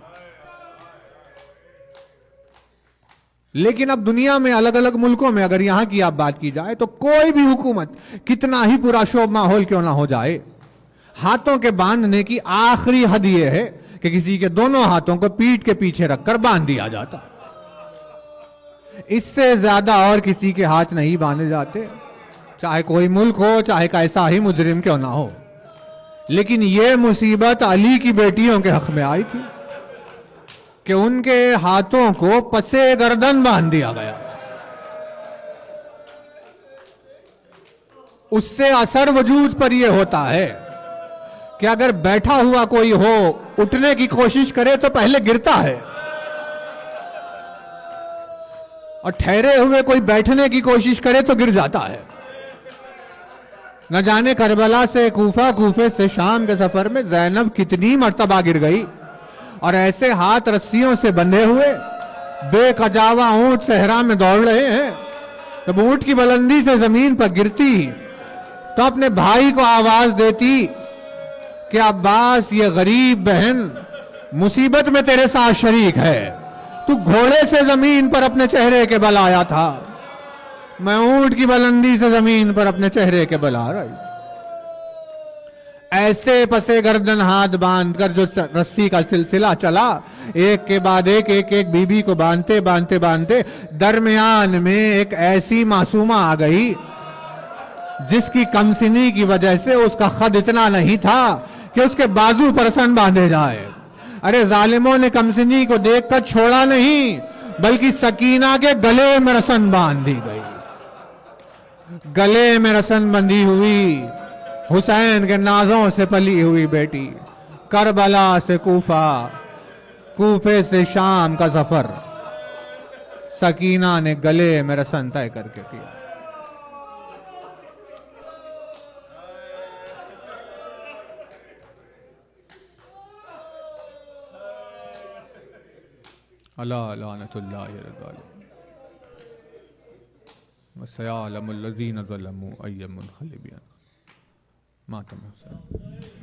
لیکن اب دنیا میں الگ الگ ملکوں میں اگر یہاں کی آپ بات کی جائے تو کوئی بھی حکومت کتنا ہی پورا شوب ماحول کیوں نہ ہو جائے، ہاتھوں کے باندھنے کی آخری حد یہ ہے کہ کسی کے دونوں ہاتھوں کو پیٹھ کے پیچھے رکھ کر باندھ دیا جاتا. اس سے زیادہ اور کسی کے ہاتھ نہیں باندھے جاتے، چاہے کوئی ملک ہو، چاہے کیسا ہی مجرم کیوں نہ ہو. لیکن یہ مصیبت علی کی بیٹیوں کے حق میں آئی تھی کہ ان کے ہاتھوں کو پسے گردن باندھ دیا گیا. اس سے اثر وجود پر یہ ہوتا ہے کہ اگر بیٹھا ہوا کوئی ہو اٹھنے کی کوشش کرے تو پہلے گرتا ہے، اور ٹھہرے ہوئے کوئی بیٹھنے کی کوشش کرے تو گر جاتا ہے. نہ جانے کربلا سے کوفہ، کوفے سے شام کے سفر میں زینب کتنی مرتبہ گر گئی، اور ایسے ہاتھ رسیوں سے بندھے ہوئے بے کجاوا اونٹ صحرا میں دوڑ رہے ہیں. جب اونٹ کی بلندی سے زمین پر گرتی تو اپنے بھائی کو آواز دیتی کہ عباس، یہ غریب بہن مصیبت میں تیرے ساتھ شریک ہے. تو گھوڑے سے زمین پر اپنے چہرے کے بل آیا تھا، میں اونٹ کی بلندی سے زمین پر اپنے چہرے کے بل آ رہی. ایسے پسے گردن ہاتھ باندھ کر جو رسی کا سلسلہ چلا، ایک کے بعد ایک بی بی کو باندھتے باندھتے باندھتے درمیان میں ایک ایسی معصومہ آ گئی جس کی کمسنی کی وجہ سے اس کا خد اتنا نہیں تھا کہ اس کے بازو پر رسن باندھے جائے۔ ارے ظالموں نے کمسنی کو دیکھ کر چھوڑا نہیں، بلکہ سکینہ کے گلے میں رسن باندھ دی گئی۔ گلے میں رسن بندھی ہوئی حسین کے نازوں سے پلی ہوئی بیٹی، کربلا سے کوفہ، کوفے سے شام کا سفر سکینہ نے گلے میں رسن طے کر کے کیا۔ اللہ لعنت اللہ علی الظالمین وسيعلم الذين ظلموا أي منقلب ماتم حسین۔